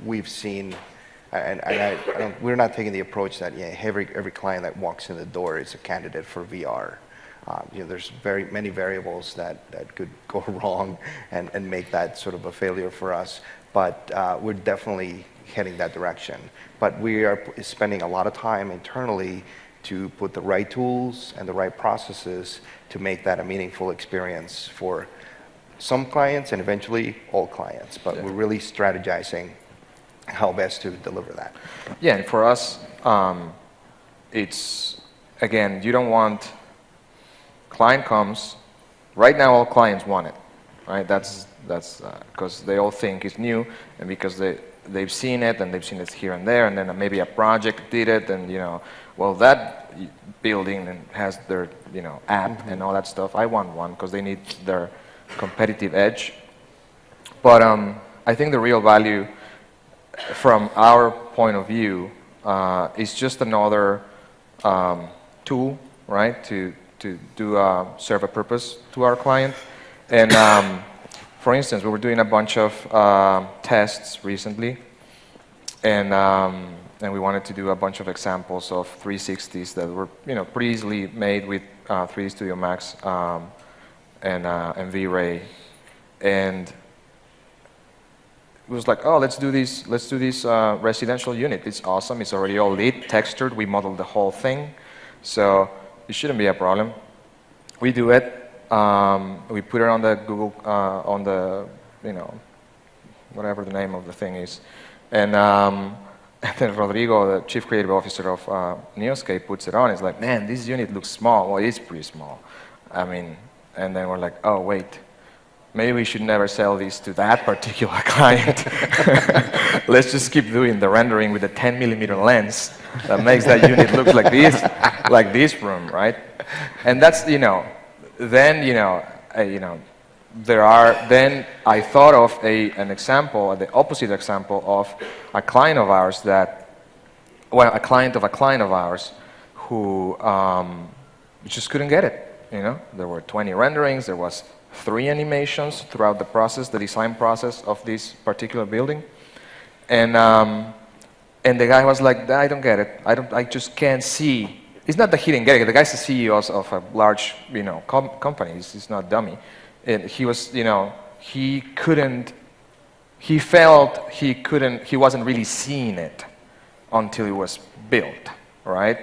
we've seen, we're not taking the approach that every client that walks in the door is a candidate for VR. There's many variables that could go wrong and make that sort of a failure for us. But we're definitely heading that direction. But we are spending a lot of time internally to put the right tools and the right processes to make that a meaningful experience for some clients and eventually all clients. But we're really strategizing how best to deliver that. Yeah, and for us, it's, again, you don't want, client comes, right now all clients want it, right? That's because they all think it's new, and because they've seen it, and they've seen it here and there, and then maybe a project did it, and well, that building has their app and all that stuff. I want one because they need their competitive edge. But I think the real value from our point of view is just another tool, right, to serve a purpose to our client. And for instance, we were doing a bunch of tests recently, and we wanted to do a bunch of examples of 360s that were pretty easily made with 3D Studio Max and V-Ray. And it was like, oh, let's do this residential unit. It's awesome. It's already all lit, textured. We modeled the whole thing, so it shouldn't be a problem. We do it. We put it on the Google, on the whatever the name of the thing is, and then Rodrigo, the Chief Creative Officer of Neoscape, puts it on. He's like, man, this unit looks small. Well, it is pretty small. I mean, and then we're like, oh, wait. Maybe we should never sell these to that particular client. Let's just keep doing the rendering with a 10mm lens that makes that unit look like this room, right? And that's, then I thought of an example, the opposite example of a client of ours a client of a client of ours who just couldn't get it. There were 20 renderings, there was 3 animations throughout the process, the design process of this particular building. And the guy was like, I don't get it. I just can't see. It's not that he didn't get it. The guy's the CEO of a large, company. He's not dummy. And he was, he felt he wasn't really seeing it until it was built, right?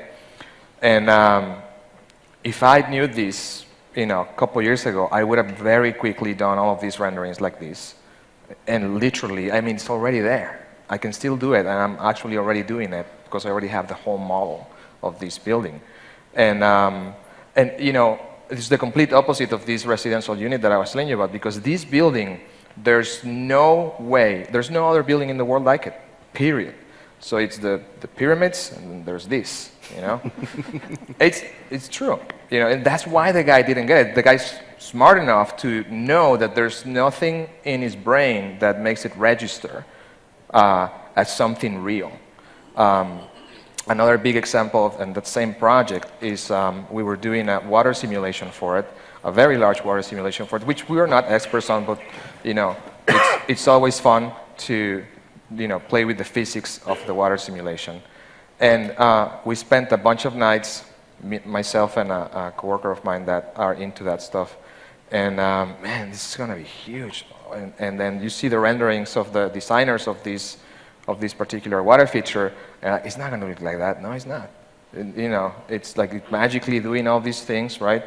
And if I knew this, a couple years ago, I would have very quickly done all of these renderings like this. And literally, I mean, it's already there. I can still do it, and I'm actually already doing it because I already have the whole model of this building. And it's the complete opposite of this residential unit that I was telling you about, because this building, there's no other building in the world like it, period. So it's the pyramids, and then there's this, It's true, and that's why the guy didn't get it. The guy's smart enough to know that there's nothing in his brain that makes it register as something real. Another big example of that same project is we were doing a water simulation for it, a very large water simulation for it, which we are not experts on, but it's always fun to play with the physics of the water simulation. And we spent a bunch of nights, myself and a coworker of mine that are into that stuff. And man, this is going to be huge. And then you see the renderings of the designers of this particular water feature. It's not going to look like that. No, it's not. It's like it's magically doing all these things, right,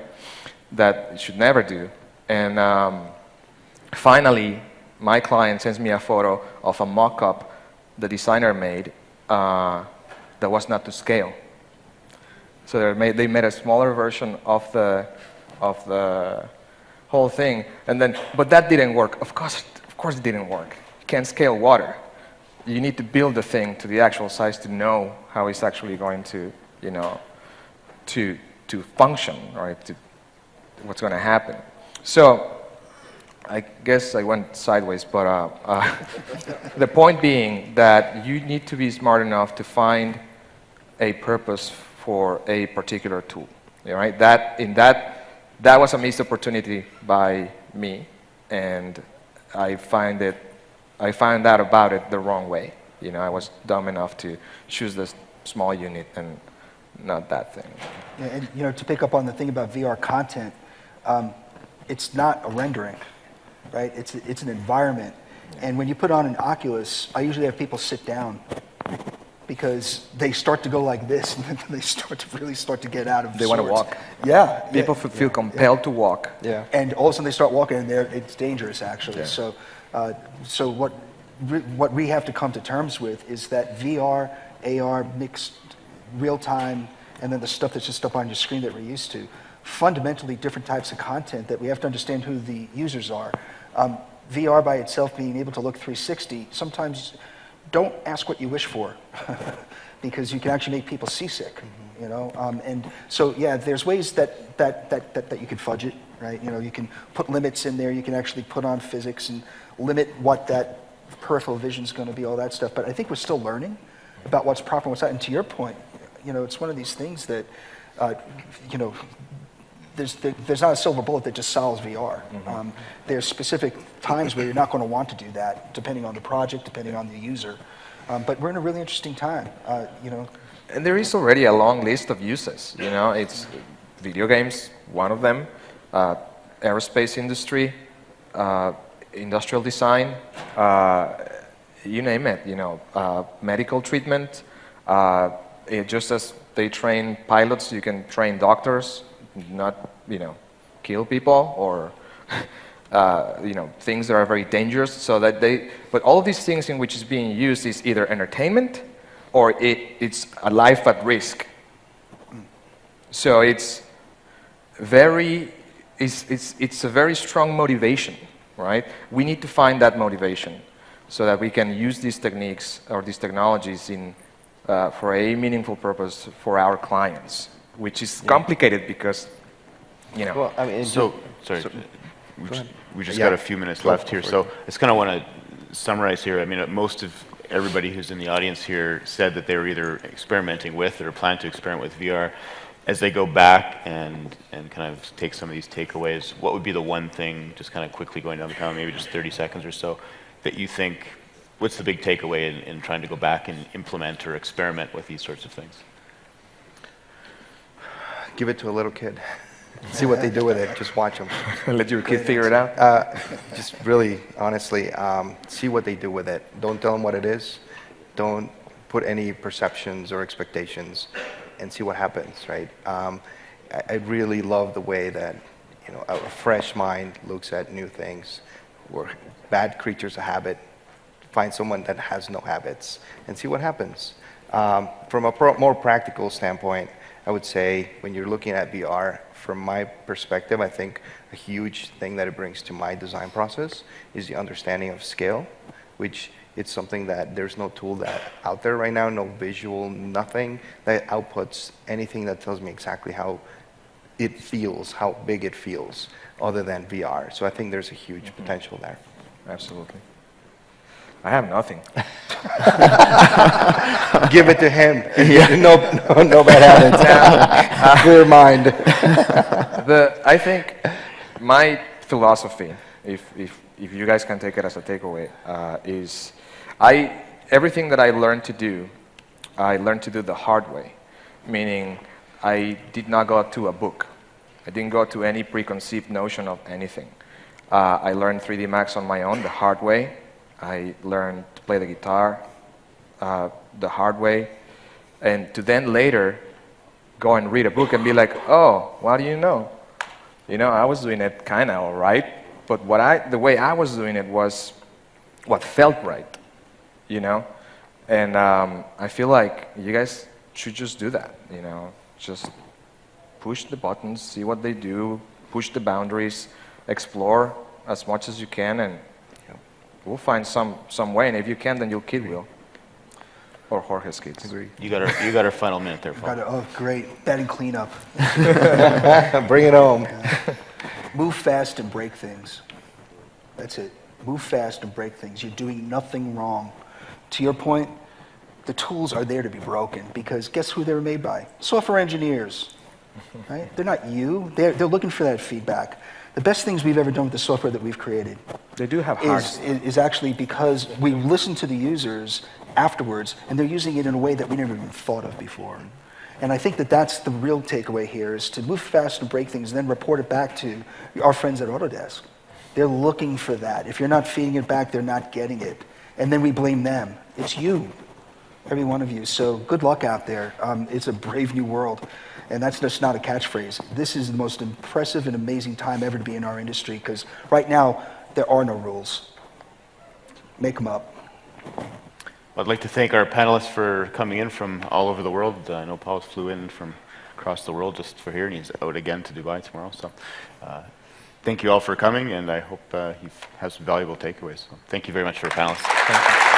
that it should never do. And finally, my client sends me a photo of a mock-up the designer made that was not to scale. So they made a smaller version of the whole thing, but that didn't work. Of course it didn't work. You can't scale water. You need to build the thing to the actual size to know how it's actually going to, to function, right? To what's going to happen. So I guess I went sideways, but the point being that you need to be smart enough to find a purpose for a particular tool, right? That in that that was a missed opportunity by me, and I found out about it the wrong way. You know, I was dumb enough to choose this small unit and not that thing. Yeah, and you know, to pick up on the thing about VR content, it's not a rendering, right? It's an environment. And when you put on an Oculus, I usually have people sit down because they start to go like this, and then they really start to get out of They want to sorts. walk. Yeah. People feel compelled to walk. Yeah. And all of a sudden they start walking, and it's dangerous, actually. Yeah. So what we have to come to terms with is that VR, AR, mixed real time, and then the stuff that's just up on your screen that we're used to, fundamentally different types of content that we have to understand who the users are. VR by itself, being able to look 360, sometimes don't ask what you wish for, because you can actually make people seasick. You know, and so yeah, there's ways that you can fudge it, right? You know, you can put limits in there. You can actually put on physics and limit what that peripheral vision is going to be, all that stuff. But I think we're still learning about what's proper and what's not. And to your point, you know, it's one of these things that, you know, there's not a silver bullet that just solves VR. There's specific times where you're not going to want to do that, depending on the project, depending on the user. But we're in a really interesting time, you know. And there is already a long list of uses. You know, it's video games, one of them, aerospace industry, industrial design, you name it. You know, medical treatment. Just as they train pilots, you can train doctors, not, you know, kill people or you know, things that are very dangerous. So that but all of these things in which is being used is either entertainment or it's a life at risk. So it's a very strong motivation, right? We need to find that motivation so that we can use these techniques or these technologies for a meaningful purpose for our clients, which is complicated because, you know. Well, I mean, We just got a few minutes left here, so I just kind of want to summarize here. I mean, most of everybody who's in the audience here said that they were either experimenting with or plan to experiment with VR. As they go back and kind of take some of these takeaways, what would be the one thing, just kind of quickly going down the panel, maybe just 30 seconds or so, that you think, what's the big takeaway in trying to go back and implement or experiment with these sorts of things? give it to a little kid. See what they do with it. Just watch them. Let your kid figure it out? Just really, honestly, see what they do with it. Don't tell them what it is. Don't put any perceptions or expectations, and see what happens, right? I really love the way that, you know, a fresh mind looks at new things. We're bad creatures of habit. Find someone that has no habits and see what happens. From a more practical standpoint, I would say when you're looking at VR, from my perspective, I think a huge thing that it brings to my design process is the understanding of scale, which it's something that there's no tool that out there right now, no visual, nothing that outputs anything that tells me exactly how it feels, how big it feels, other than VR. So I think there's a huge potential there. Absolutely. I have nothing. Give it to him. No bad habits. Clear mind. I think my philosophy, if you guys can take it as a takeaway, is everything that I learned to do the hard way. Meaning, I did not go to a book. I didn't go to any preconceived notion of anything. I learned 3D Max on my own the hard way. I learned to play the guitar the hard way, and to then later go and read a book and be like, oh, what do you know? You know, I was doing it kind of all right, but the way I was doing it was what felt right, you know? And I feel like you guys should just do that, you know? Just push the buttons, see what they do, push the boundaries, explore as much as you can, and we'll find some way, and if you can, then your kid will. Or Jorge's kids. Agree. You got our final minute there, Paul. Oh, great. Batting cleanup. Bring it home. Move fast and break things. That's it. Move fast and break things. You're doing nothing wrong. To your point, the tools are there to be broken, because guess who they were made by? Software engineers. right? They're not you. They're looking for that feedback. The best things we've ever done with the software that we've created They do have hearts. is actually because we listen to the users afterwards, and they're using it in a way that we never even thought of before. And I think that that's the real takeaway here, is to move fast and break things, and then report it back to our friends at Autodesk. They're looking for that. If you're not feeding it back, they're not getting it. And then we blame them. It's you, every one of you. So good luck out there. It's a brave new world. And that's just not a catchphrase. This is the most impressive and amazing time ever to be in our industry, because right now, there are no rules. Make them up. I'd like to thank our panelists for coming in from all over the world. I know Paul flew in from across the world just for here, and he's out again to Dubai tomorrow. So thank you all for coming, and I hope you have some valuable takeaways. So thank you very much for our panelists.